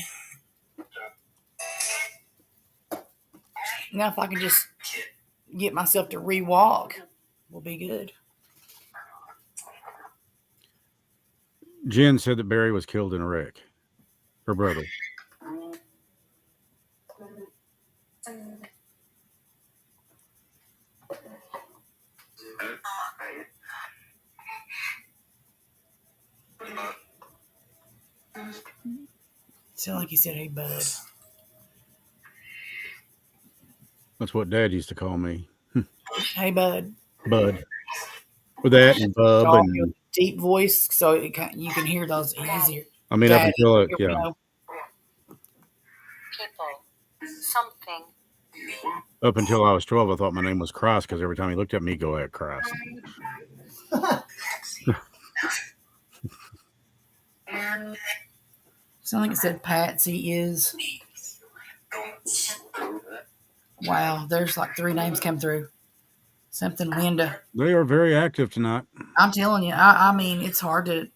Now if I can just get myself to re-walk, we'll be good. Jen said that Barry was killed in a wreck. Her brother. Sound like he said, "Hey, bud." That's what Dad used to call me. Hey, bud. Bud. With that and Bub All and your deep voice, so you can hear those easier. I mean up Daddy, until it, you yeah. know. People. Something. Up until I was 12, I thought my name was Christ because every time he looked at me, he'd go at Christ. Sound like it said Patsy is. Wow, there's like 3 names come through. Something Linda. They are very active tonight. I'm telling you, I mean, it's hard to.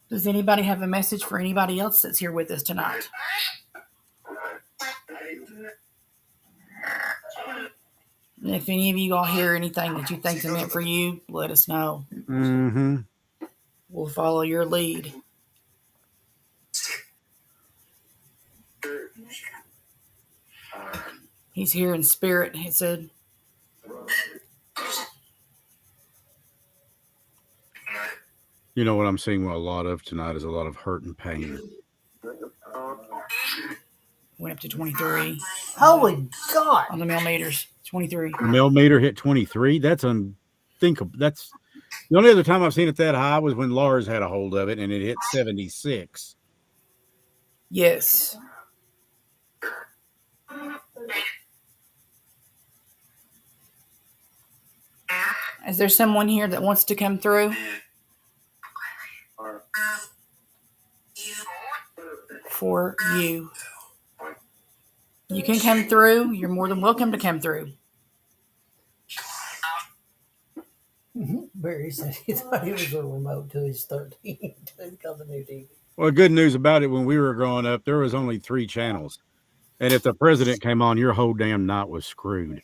Does anybody have a message for anybody else that's here with us tonight? And if any of you all hear anything that you think's meant for you, let us know. Mm-hmm. We'll follow your lead. He's here in spirit, he said. You know what I'm seeing a lot of tonight is a lot of hurt and pain. Went up to 23 Holy God. on the millimeters. 23. The millimeter hit 23. That's unthinkable. That's the only other time I've seen it that high was when Lars had a hold of it and it hit 76. Yes. Is there someone here that wants to come through? For you. You can come through. You're more than welcome to come through. Barry said he thought he was a remote till he's 13 till he got the new TV. Well, good news about it, when we were growing up, there was only 3 channels. And if the president came on, your whole damn night was screwed.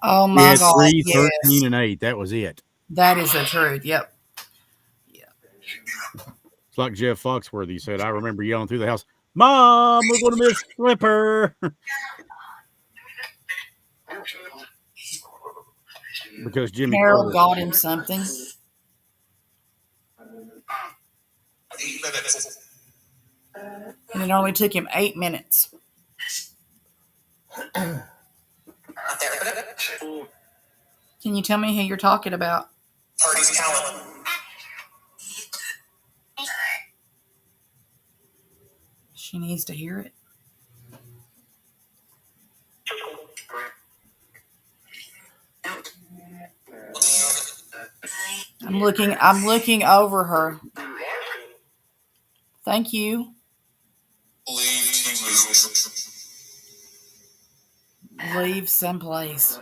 Oh We my had God, 3, yes. 13, and 8. That was it. That is the truth. Yep. It's like Jeff Foxworthy said. I remember yelling through the house, "Mom, we're going to miss Flipper." Because Jimmy Harold Carter. got him something. 8 minutes. And it only took him 8 minutes. Not there. Can you tell me who you're talking about? Party's calendar. She needs to hear it. I'm looking over her. Thank you. Believed he was Leave someplace.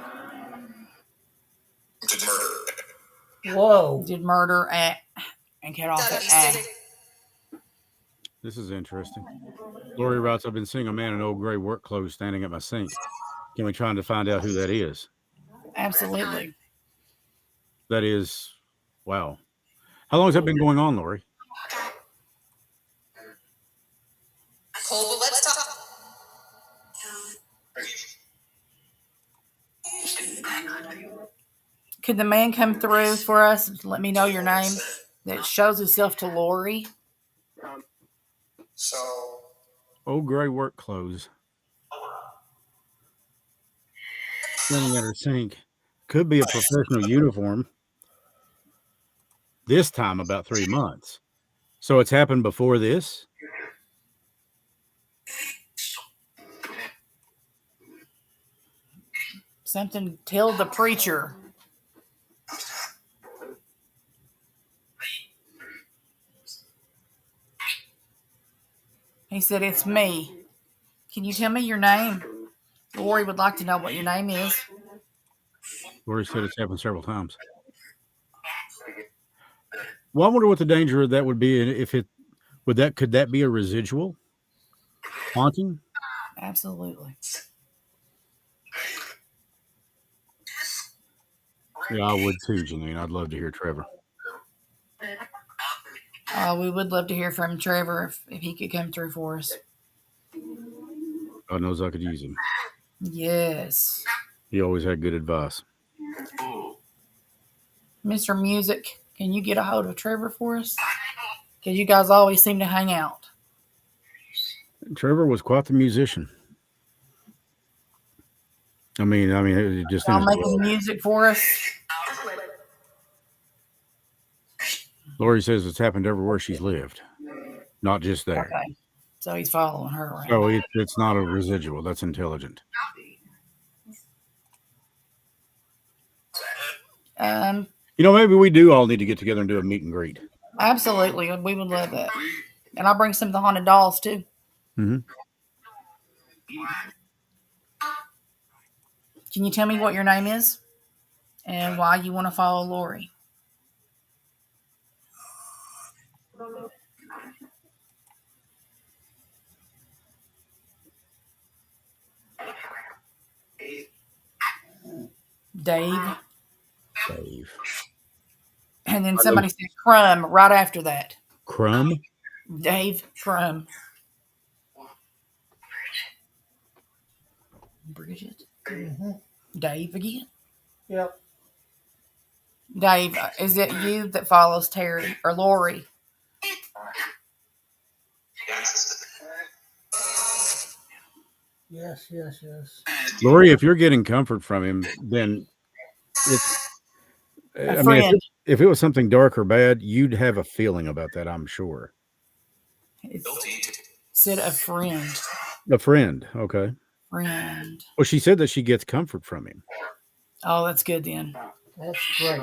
did murder. Whoa. Did murder at and cut off at A. This is interesting. Lori writes, "I've been seeing a man in old gray work clothes standing at my sink. Can we try to find out who that is?" Absolutely. That is, wow. How long has that been going on, Lori? Cole, but let's talk. Could the man come through for us and let me know your name that shows himself to Lori? So, Old gray work clothes. Standing at her sink. Could be a professional uniform. This time about 3 months. So it's happened before this? Something tell the preacher. He said, "It's me. Can you tell me your name?" Lori would like to know what your name is. Lori said it's happened several times. Well, I wonder what the danger of that would be. If it could that be a residual haunting? Absolutely. Yeah, I would too, Janine. I'd love to hear Trevor. We would love to hear from Trevor if he could come through for us. God knows I could use him. Yes. He always had good advice. Mr. Music, can you get a hold of Trevor for us? Because you guys always seem to hang out. Trevor was quite the musician. I mean, it just in Y'all his making blood. music for us? Lori says it's happened everywhere she's lived, not just there. Okay. So he's following her around. So it's not a residual. That's intelligent. Maybe we do all need to get together and do a meet and greet. Absolutely. We would love that. And I'll bring some of the haunted dolls too. Mm-hmm. Can you tell me what your name is and why you want to follow Lori? Dave. And then somebody said Crumb right after that. Crumb? Dave Crumb. Bridget. Mm-hmm. Dave again. Yep. Dave, is it you that follows Terry or Lori? Yes. Lori, if you're getting comfort from him, then it's. A friend. If it was something dark or bad, you'd have a feeling about that, I'm sure. Said a friend. A friend, okay. Friend. Well, she said that she gets comfort from him. Oh, that's good then. That's great.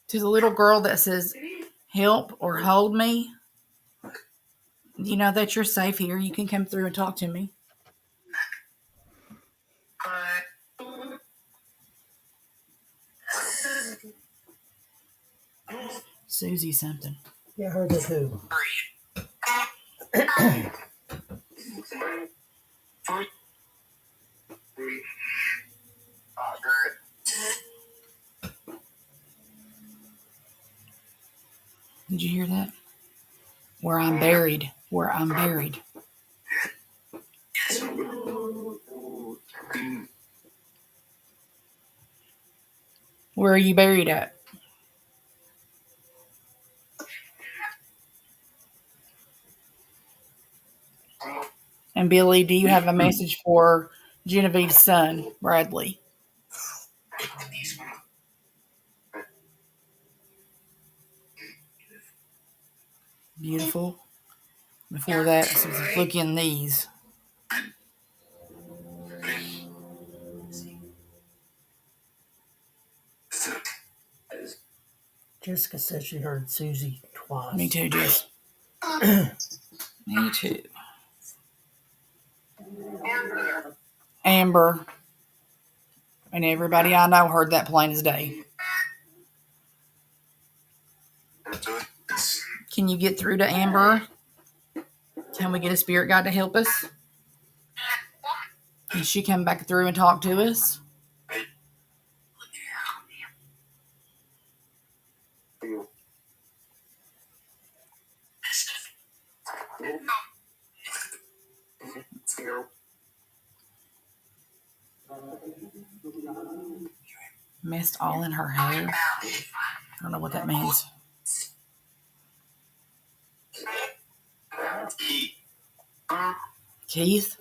To the little girl that says, "Help" or "Hold me," you know that you're safe here. You can come through and talk to me. Susie something. Yeah, I heard that too. Did you hear that? Where I'm buried. Where I'm buried. Where are you buried at? And Billy, do you have a message for Genevieve's son, Bradley? Beautiful. Before that, so let's look in these. Jessica said she heard Susie twice. Me too, Jess. Me too. Amber. And everybody I know heard that plain as day. Can you get through to Amber? Can we get a spirit guide to help us? Can she come back through and talk to us? Mist all in her hair. I don't know what that means. Keith?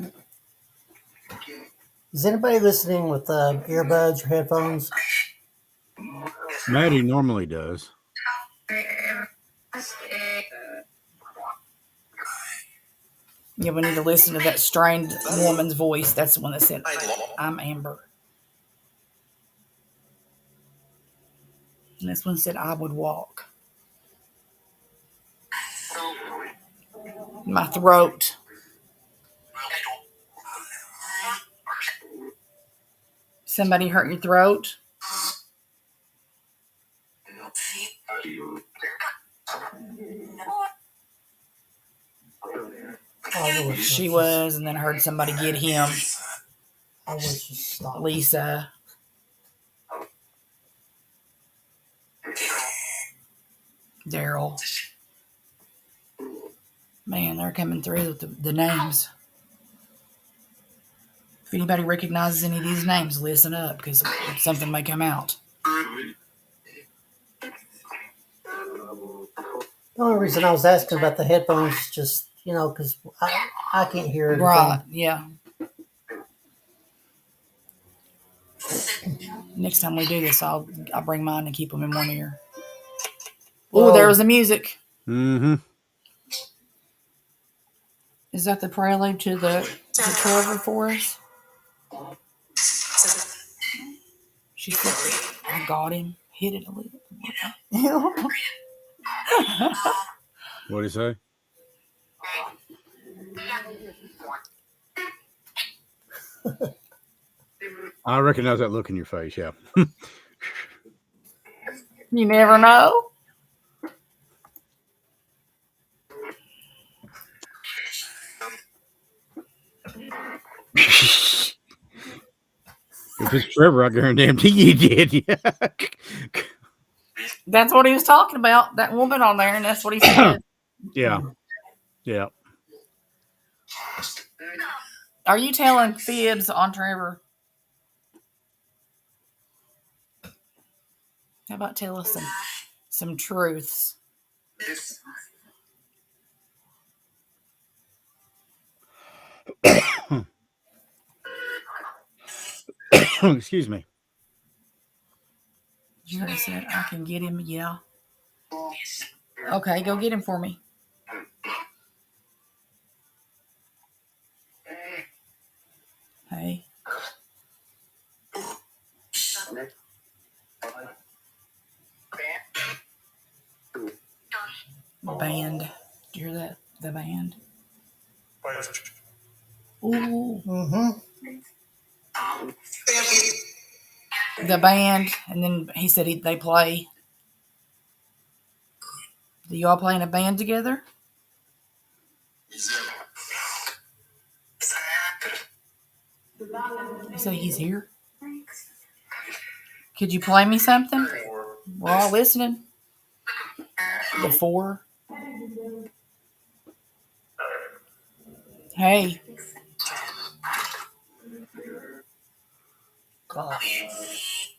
Is anybody listening with earbuds or headphones? Maddie normally does. Yeah, we need to listen to that strained woman's voice. That's the one that said, I'm Amber. And this one said, I would walk. My throat. Somebody hurt your throat? She was, and then I heard somebody get him. I wish she stopped. Lisa. Daryl. Man, they're coming through with the names. If anybody recognizes any of these names, listen up, because something may come out. The only reason I was asking about the headphones is just, because I can't hear anything. Right, yeah. Next time we do this, I'll bring mine and keep them in one ear. Oh, there was the music. Mm-hmm. Is that the prelude to the Trevor for us? She said, I got him. Hit it a little. What did he say? I recognize that look in your face, yeah. You never know. If it's Trevor, I guarantee you did. Yeah. That's what he was talking about, that woman on there, and that's what he said. Yeah. Yeah. Are you telling fibs on Trevor? How about tell us some truths? Excuse me. You already said I can get him. Yeah. Okay, go get him for me. Hey. Band. Do you hear that? The band. Ooh. Mm-hmm. The band, and then he said they play. Do you all play in a band together? You say he's here? Could you play me something? We're all listening. The four. Hey, Gosh.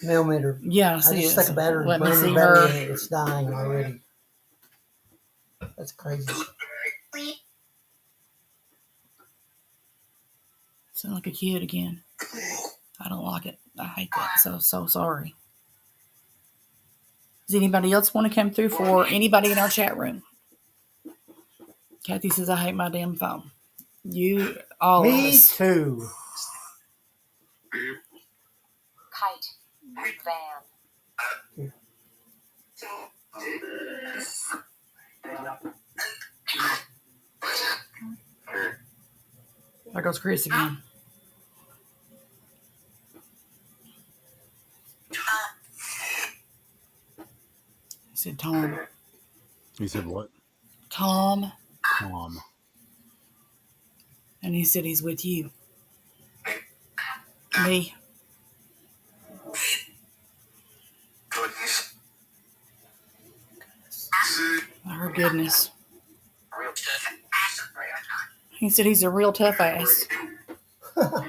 Millimeter. yeah, I I see just it. stuck a battery, Let me brand see new battery her. in it. It's dying already. That's crazy. Sound like a kid again. I don't like it. I hate that. So sorry. Does anybody else want to come through for anybody in our chat room? Kathy says I hate my damn phone. You all of Me us. too. Kite. Van. There goes Chris again. He said Tom. He said what? Tom. Tom. And he said he's with you. Me. Oh, goodness. He said he's a real tough ass.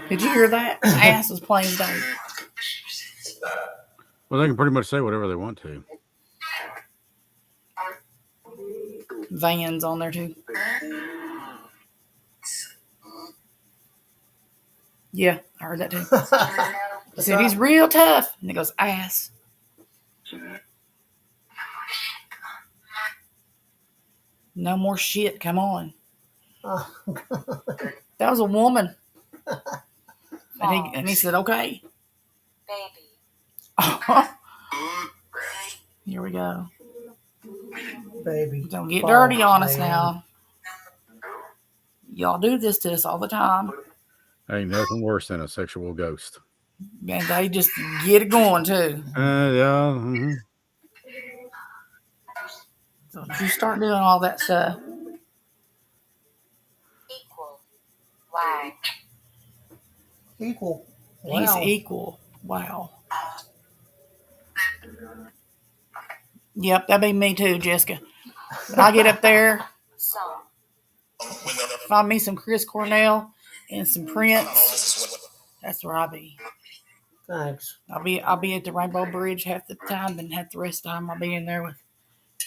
Did you hear that? Ass was plain dope. Well, they can pretty much say whatever they want to. Vans on there too. Yeah, I heard that too. He said he's real tough. And he goes, ass. No more shit. Come on. That was a woman. And he said, okay. Baby. Here we go. Baby. Don't get Fall, dirty on us man. now. Y'all do this to us all the time. Ain't nothing worse than a sexual ghost. And they just get it going too. Yeah. Mm-hmm. So you start doing all that stuff. Equal. Wow. Equal. He's Wow. equal. Wow. Yep, that'd be me too, Jessica. But I get up there, Some. find me some Chris Cornell and some Prince. That's where I'll be. Thanks. I'll be at the Rainbow Bridge half the time, and half the rest of the time I'll be in there with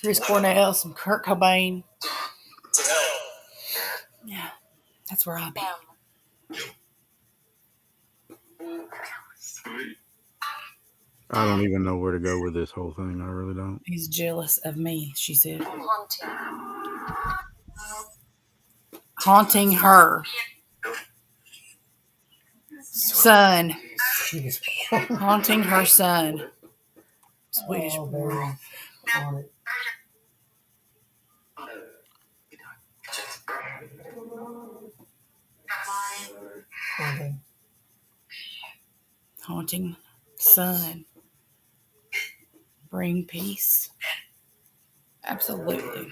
Chris Cornell, some Kurt Cobain. Yeah, that's where I'll be. I don't even know where to go with this whole thing. I really don't. He's jealous of me, she said. Haunting her son. Jeez. Haunting her son. Swedish Oh, boy. baby. On it. Okay. Haunting son. Bring peace. Absolutely.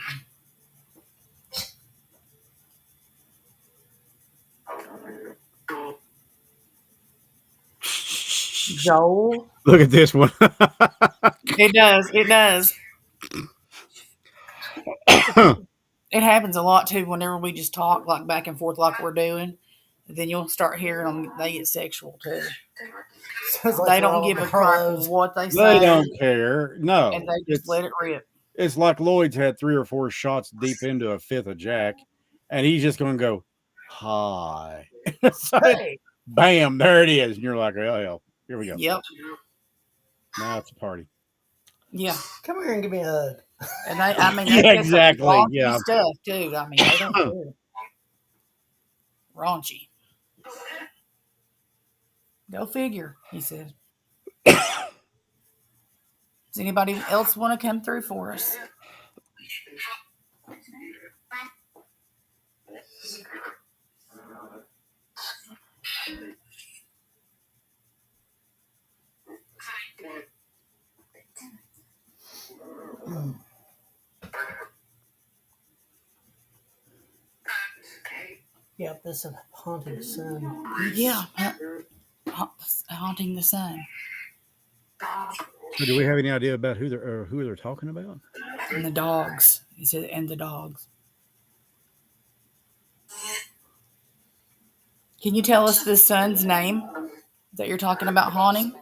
Joel. Look at this one. It does. It does. It happens a lot too whenever we just talk like back and forth like we're doing. Then you'll start hearing them. They get sexual too. Sounds like They they're don't all give a on crap pillows. what they say. They don't care. No. And they just let it rip. It's like Lloyd's had 3 or 4 shots deep into a fifth of Jack, and he's just going to go, hi. So, Hey. bam, there it is. And you're like, oh, hell, here we go. Yep. Now it's a party. Yeah. Come here and give me a hug. And they, I mean, Yeah, they exactly, raunchy yeah. stuff too. I mean, they don't care. Raunchy. Go figure, he said. Does anybody else want to come through for us? got this of Haunting Sun. Yeah, haunting the sun So do we have any idea about who they're talking about? and the dogs. He said, and the dogs. Can you tell us the son's name that you're talking about haunting?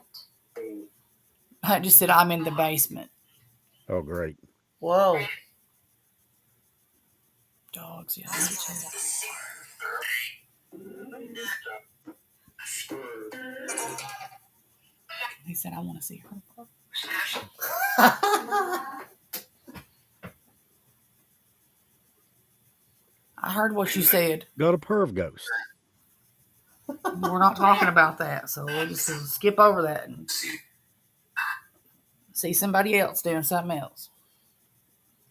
I just said I'm in the basement. Oh, great. Whoa. Dogs, yeah. He said I want to see her. I heard what you said. Got a perv ghost. We're not talking about that, so we'll just skip over that and see somebody else doing something else.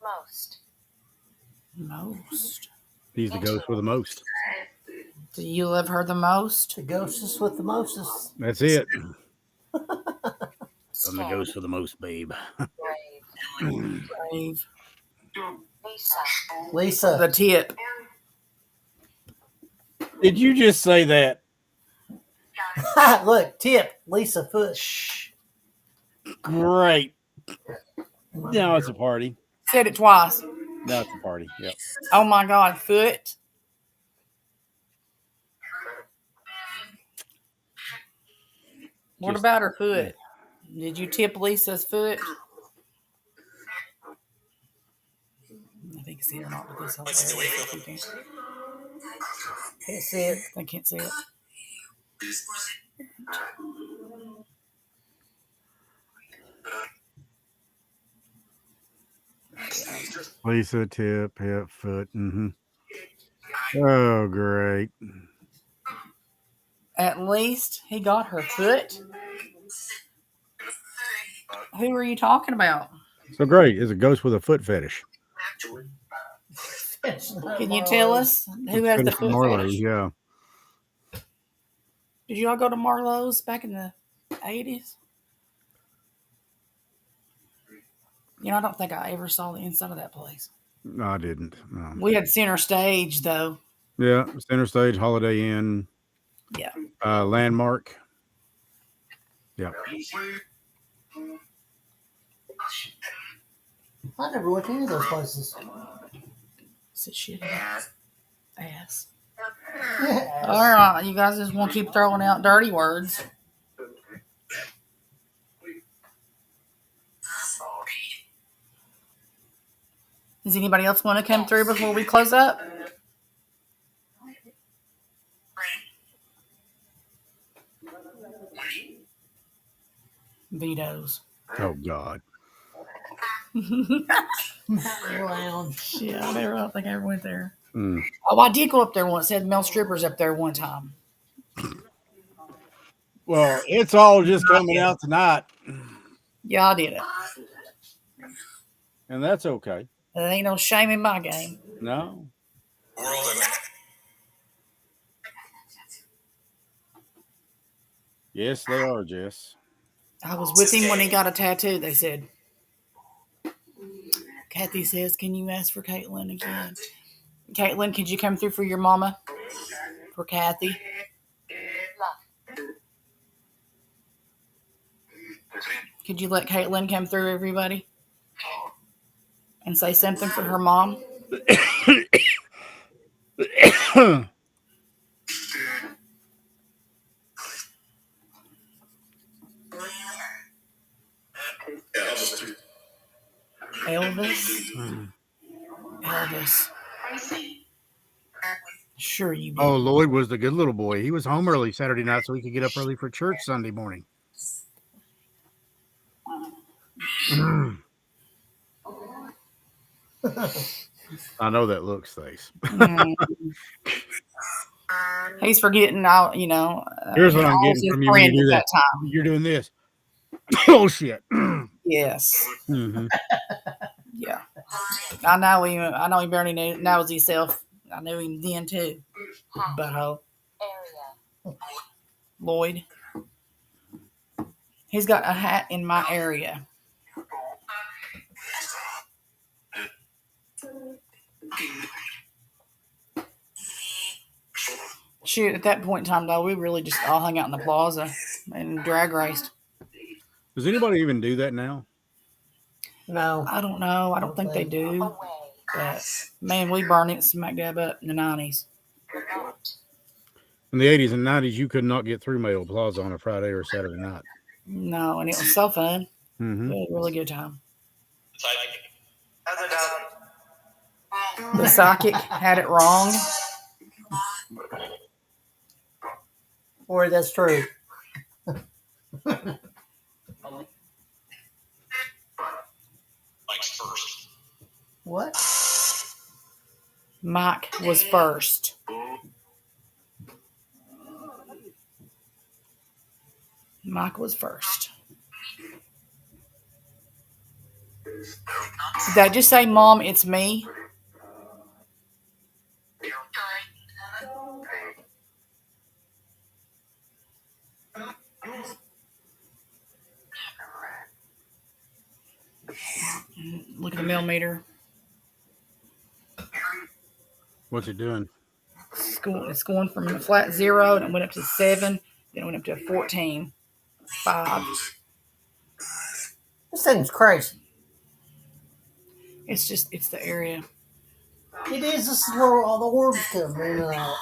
Most. Most. He's the ghost with the most. Do you love her the most? The ghostess with the mostest. That's it. I'm the Scared. ghost with the most, babe. Brave. Brave. Lisa. Lisa. The tip. Did you just say that? Look, tip. Lisa Foot. Great. Now it's a party. Said it twice. Now it's a party. Yep. Oh my God, foot. What Just- about her foot? Did you tip Lisa's foot? I think it's here, not with this whole area. Can't see it. I can't see it. Lisa, tip, hip, foot. Mm-hmm. Oh, great. At least he got her foot. Who are you talking about? So great. It's a ghost with a foot fetish. Can you tell us who has the Fetish foot Marley, fetish? yeah. Did you all go to Marlowe's back in the 80s? You know, I don't think I ever saw the inside of that place. No, I didn't. No. We had center stage, though. Yeah. Center Stage, Holiday Inn, Yeah. Landmark. Yeah. I never went to any of those places. Sit shit ass. All right, you guys just want to keep throwing out dirty words. Does anybody else want to come through before we close up? Vetoes. Oh, God. Lounge. Yeah, I don't think I ever went there. Mm. Oh, I did go up there once. They had male strippers up there one time. Well, it's all just coming out tonight, Yeah, I did it. and that's okay. There ain't no shame in my game. No. Yes, they are, Jess. I was with him when he got a tattoo, they said. Kathy says, can you ask for Caitlin again? Caitlin, could you come through for your mama? For Kathy? Love. Could you let Caitlin come through, everybody? And say something for her mom? Elvis? Elvis. Sure you did. Oh, Lloyd was the good little boy. He was home early Saturday night so he could get up early for church Sunday morning. I know that look, Stace. He's forgetting out, you know. Here's what I'm I was getting his from you when friend you do at that. time. You're doing this. Oh, shit. Yes. Mhm. Yeah. I know he barely knows himself. I knew him then too. Butthole. Area. Lloyd. He's got a hat in my area. Shoot, at that point in time, though, we really just all hung out in the plaza and drag raced. Does anybody even do that now? No. I don't know. I don't think they do. Away. But man, we burned it smack dab up in the 90s. Remote. In the 80s and 90s, you could not get through Mayo Plaza on a Friday or Saturday night. No, and it was so fun. Mm-hmm. We had a really good time. Psychic. The psychic had it wrong. Or that's true. Mike's first. What? Mike was first. Mike was first. Did that just say, Mom, it's me? Look at the millimeter. What's it doing? It's going from a flat 0, and it went up to 7, then it went up to 14. 5. This thing's crazy. It's the area. It is. This is where all the orbs come in and out.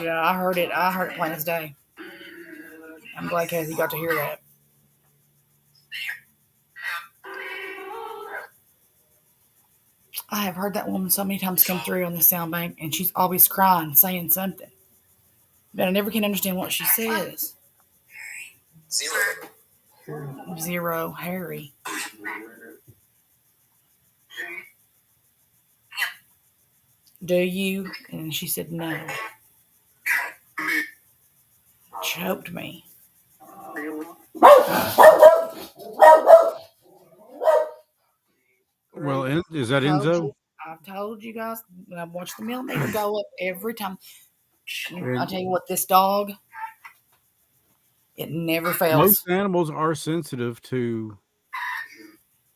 Yeah, I heard it. I heard it plain as day. I'm glad Casey got to hear that. I have heard that woman so many times come through on the sound bank, and she's always crying, saying something. But I never can understand what she says. 0. 0, Harry. Do you? And she said no. Choked me. Well, is that Enzo? I've told you guys, I've watched the millimeter go up every time. I'll tell you what, this dog, it never fails. Most animals are sensitive to,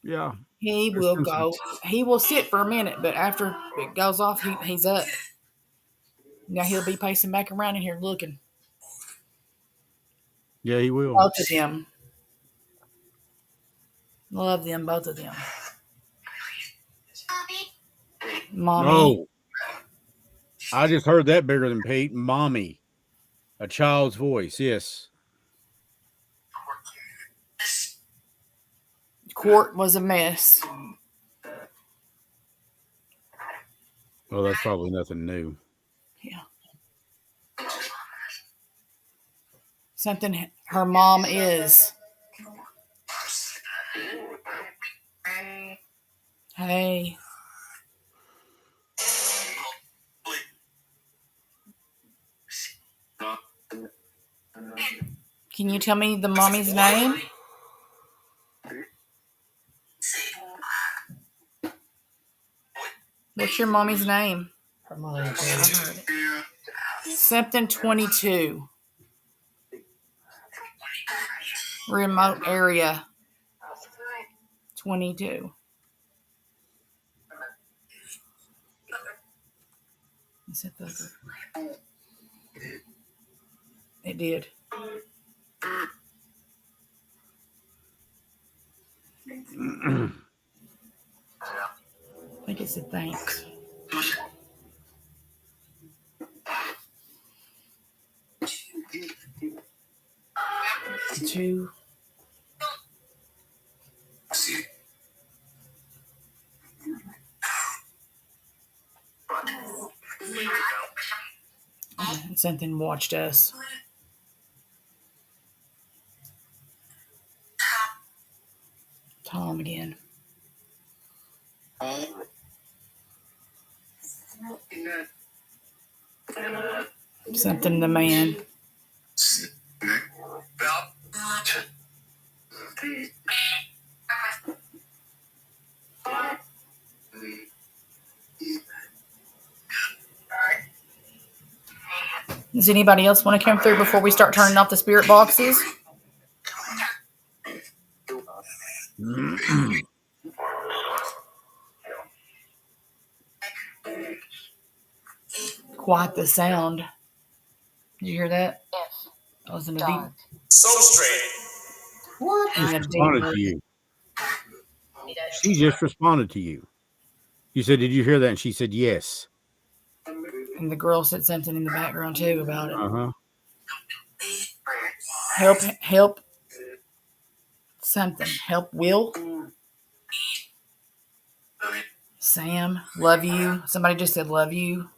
yeah. He they're will sensitive. go. He will sit for a minute, but after it goes off, he's up. Now he'll be pacing back around in here looking. Yeah, he will. Both of them. Love them, both of them. Mommy. No. I just heard that bigger than Pete. Mommy. A child's voice, yes. Court was a mess. Well, that's probably nothing new. Yeah. Something her mom is. Hey. Can you tell me the mommy's name? What's your mommy's name? Her mother. I heard it. Something 22. Remote area. 22. Is it the? It did. I think it said thanks. Two. And something watched us. Tom again. Something the man. Does anybody else want to come through before we start turning off the spirit boxes? Quite the sound. Did you hear that? If. I was in a deep, Dog. So straight. What? in a Just deep responded to you. She just responded to you. You said, "Did you hear that?" And she said, "Yes." And the girl said something in the background too about it. Uh huh. Help something. Help Will. Sam, love you. Somebody just said love you.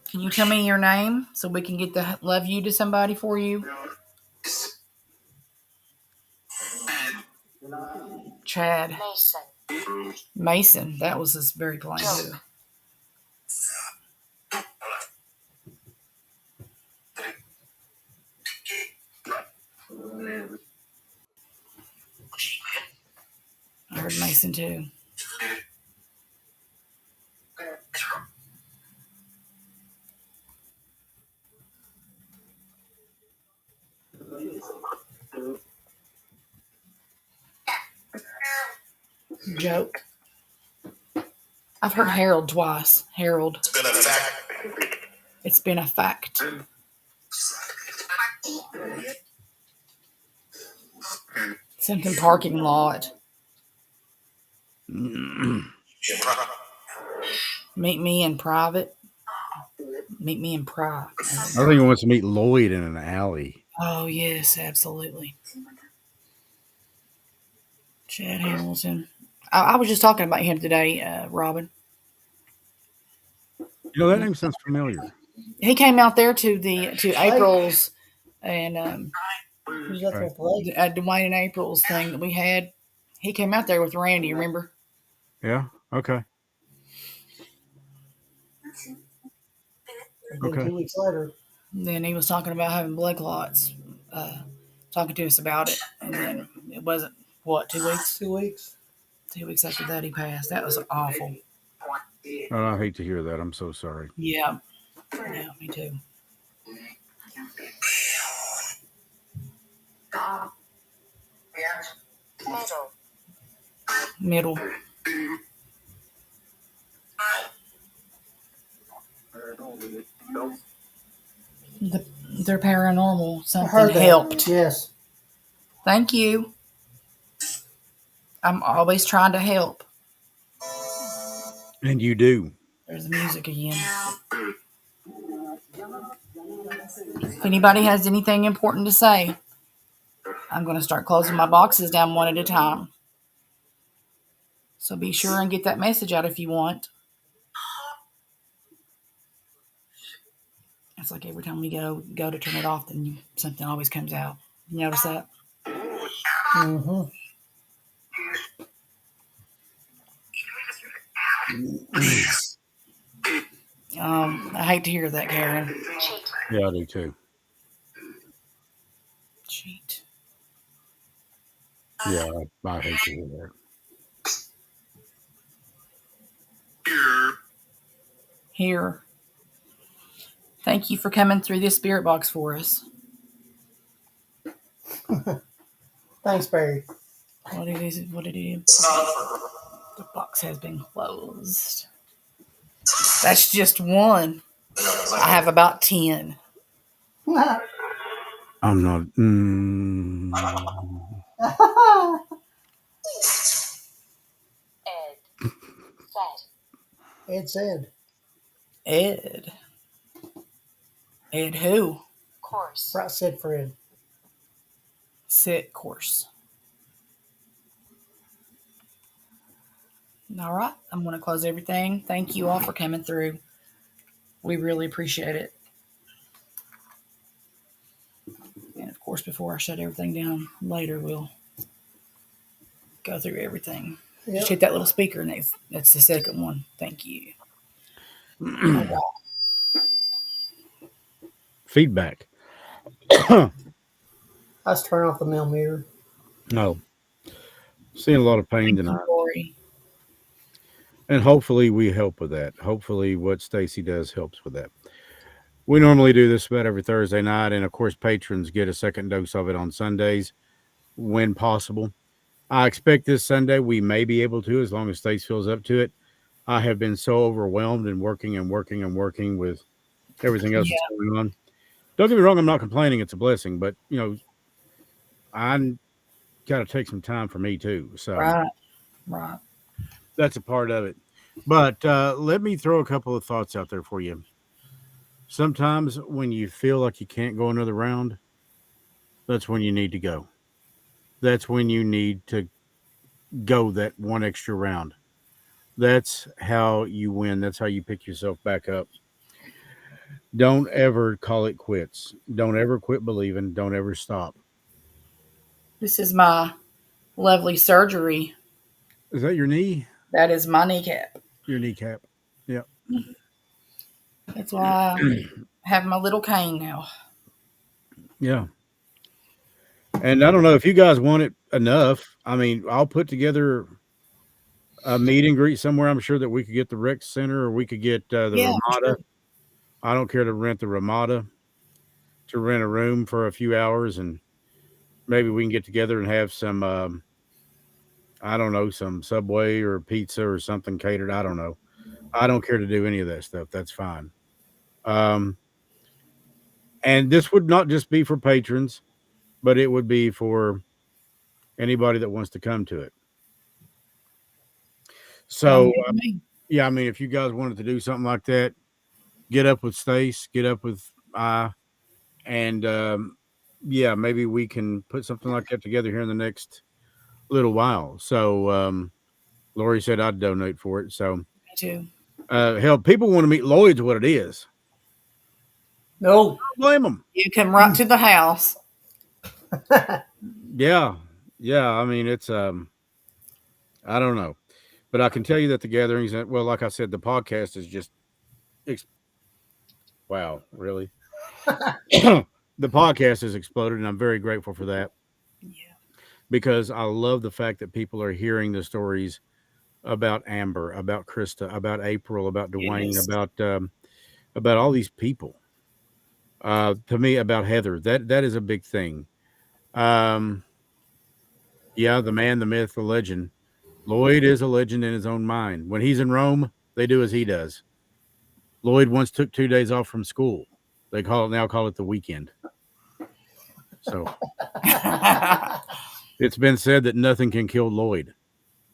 Can you tell me your name so we can get the love you to somebody for you? Chad. Mason. Mason. That was just very plain too. I heard Mason too. Joke. I've heard Harold twice. Harold. It's been a fact. It's been a fact. Something parking lot. Yeah, Meet me in private. Meet me in private. I think he wants to meet Lloyd in an alley. Oh, yes, absolutely. Chad Hamilton. I was just talking about him today, Robin. You know, that name sounds familiar. He came out there to April's and Who's up there Right. at the lake? Dwayne and April's thing that we had. He came out there with Randy, remember? Yeah. Okay. And then Okay. 2 weeks later, And then he was talking about having blood clots, talking to us about it. And then it wasn't, what, 2 weeks? 2 weeks. 2 weeks after that, he passed. That was awful. Oh, I hate to hear that. I'm so sorry. Yeah. Yeah, me too. Middle. Middle. They're paranormal. I Something heard that. helped. Yes. Thank you. I'm always trying to help. And you do. There's the music again. If anybody has anything important to say, I'm going to start closing my boxes down one at a time. So be sure and get that message out if you want. It's like every time we go to turn it off, then something always comes out. You notice that? Mm-hmm. I hate to hear that, Karen. Cheat. Yeah, I do too. Cheat. Yeah, I hate to hear that. Here. Thank you for coming through this spirit box for us. Thanks, Barry. What did he do? The box has been closed. That's just one. I have about 10. I'm not. Ed. Said. Ed said. Ed. Ed who? Course. Right said Fred. Sit course. All right. I'm going to close everything. Thank you all for coming through. We really appreciate it. And of course, before I shut everything down later, we'll go through everything. Yep. Just hit that little speaker, and that's the second one. Thank you. All right. Feedback. Let's turn off the millimeter. No. Seeing a lot of pain Thank you, tonight. Lori. And hopefully we help with that. Hopefully what Stacy does helps with that. We normally do this about every Thursday night. And of course, patrons get a second dose of it on Sundays when possible. I expect this Sunday we may be able to, as long as Stacy feels up to it. I have been so overwhelmed and working with everything else Yeah. that's going on. Don't get me wrong, I'm not complaining. It's a blessing, but I got to take some time for me too. So Right. Right. that's a part of it. But let me throw a couple of thoughts out there for you. Sometimes when you feel like you can't go another round, that's when you need to go. That's when you need to go that one extra round. That's how you win. That's how you pick yourself back up. Don't ever call it quits. Don't ever quit believing. Don't ever stop. This is my lovely surgery. Is that your knee? That is my kneecap. Your kneecap? Yeah. That's why I have my little cane now. Yeah. And I don't know if you guys want it enough. I mean, I'll put together a meet and greet somewhere. I'm sure that we could get the rec center or we could get the Yeah, for Ramada. sure. I don't care to rent the Ramada to rent a room for a few hours and maybe we can get together and have some, I don't know, some Subway or pizza or something catered. I don't know. I don't care to do any of that stuff. That's fine. Um, and this would not just be for patrons, but it would be for anybody that wants to come to it. Sounds So, good to me. yeah, I mean, if you guys wanted to do something like that, get up with Stace, get up with I, and yeah, maybe we can put something like that together here in the next little while. So, Lori said I'd donate for it. So, Me too. hell, people want to meet Lloyd's what it is. No. Don't blame them. You come right to the house. Yeah, yeah. I mean, it's I don't know, but I can tell you that the gatherings, well, like I said, the podcast is just, wow, really. The podcast has exploded, and I'm very grateful for that Yeah. because I love the fact that people are hearing the stories about Amber, about Krista, about April, about Dwayne, Yes. about all these people. To me, about Heather, that is a big thing. Um, yeah, the man, the myth, the legend. Lloyd is a legend in his own mind. When he's in Rome, they do as he does. Lloyd once took 2 days off from school. They call it the weekend. So it's been said that nothing can kill Lloyd.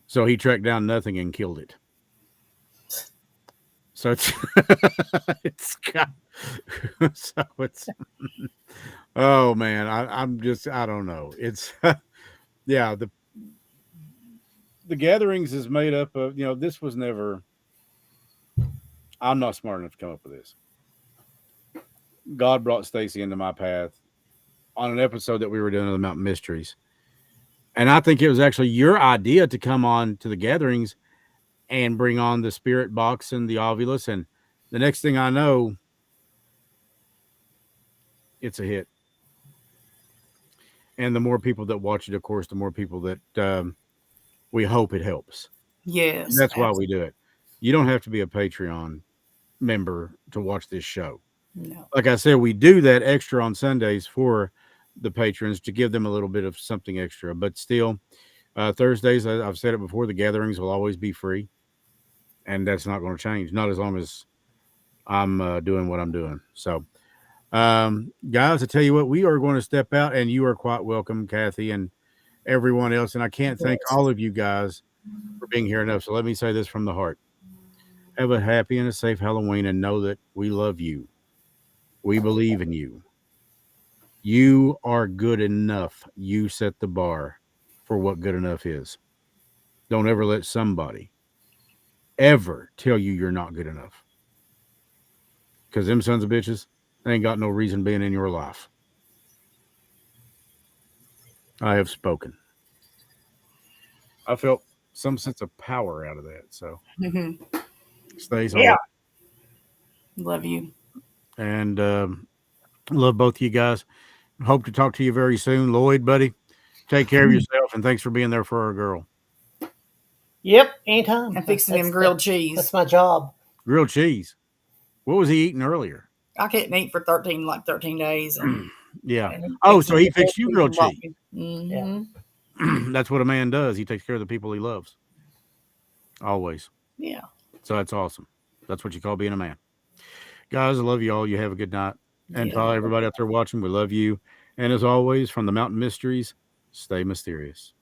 So he tracked down nothing and killed it. So it's it's got, so it's oh man, I'm just I don't know. It's yeah, the gatherings is made up of this was never. I'm not smart enough to come up with this. God brought Stacy into my path on an episode that we were doing of the Mountain Mysteries. And I think it was actually your idea to come on to the gatherings and bring on the spirit box and the ovulus. And the next thing I know, it's a hit. And the more people that watch it, of course, the more people that we hope it helps. Yes. That's why we do it. You don't have to be a Patreon member to watch this show. No. Like I said, we do that extra on Sundays for the patrons to give them a little bit of something extra. But still, Thursdays, I've said it before, the gatherings will always be free. And that's not going to change, not as long as I'm doing what I'm doing. So, guys, I tell you what, we are going to step out, and you are quite welcome, Kathy, and everyone else. And I can't thank all of you guys for being here enough. So let me say this from the heart. Have a happy and a safe Halloween, and know that we love you. We believe in you. You are good enough. You set the bar for what good enough is. Don't ever let somebody ever tell you you're not good enough. Because them sons of bitches, they ain't got no reason being in your life. I have spoken. I felt some sense of power out of that. So Mm-hmm. stays Yeah. on. Love you. And love both of you guys. Hope to talk to you very soon. Lloyd, buddy, take care of yourself, and thanks for being there for our girl. Yep. Anytime. And fixing them grilled cheese. That's my job. Grilled cheese. What was he eating earlier? I couldn't eat for 13 days. And, Yeah. Oh, so he fixed you grilled cheese. Mm-hmm. That's what a man does. He takes care of the people he loves. Always. Yeah. So that's awesome. That's what you call being a man. Guys, I love you all. You have a good night. And Yeah. to everybody out there watching, we love you. And as always, from the Mountain Mysteries, stay mysterious.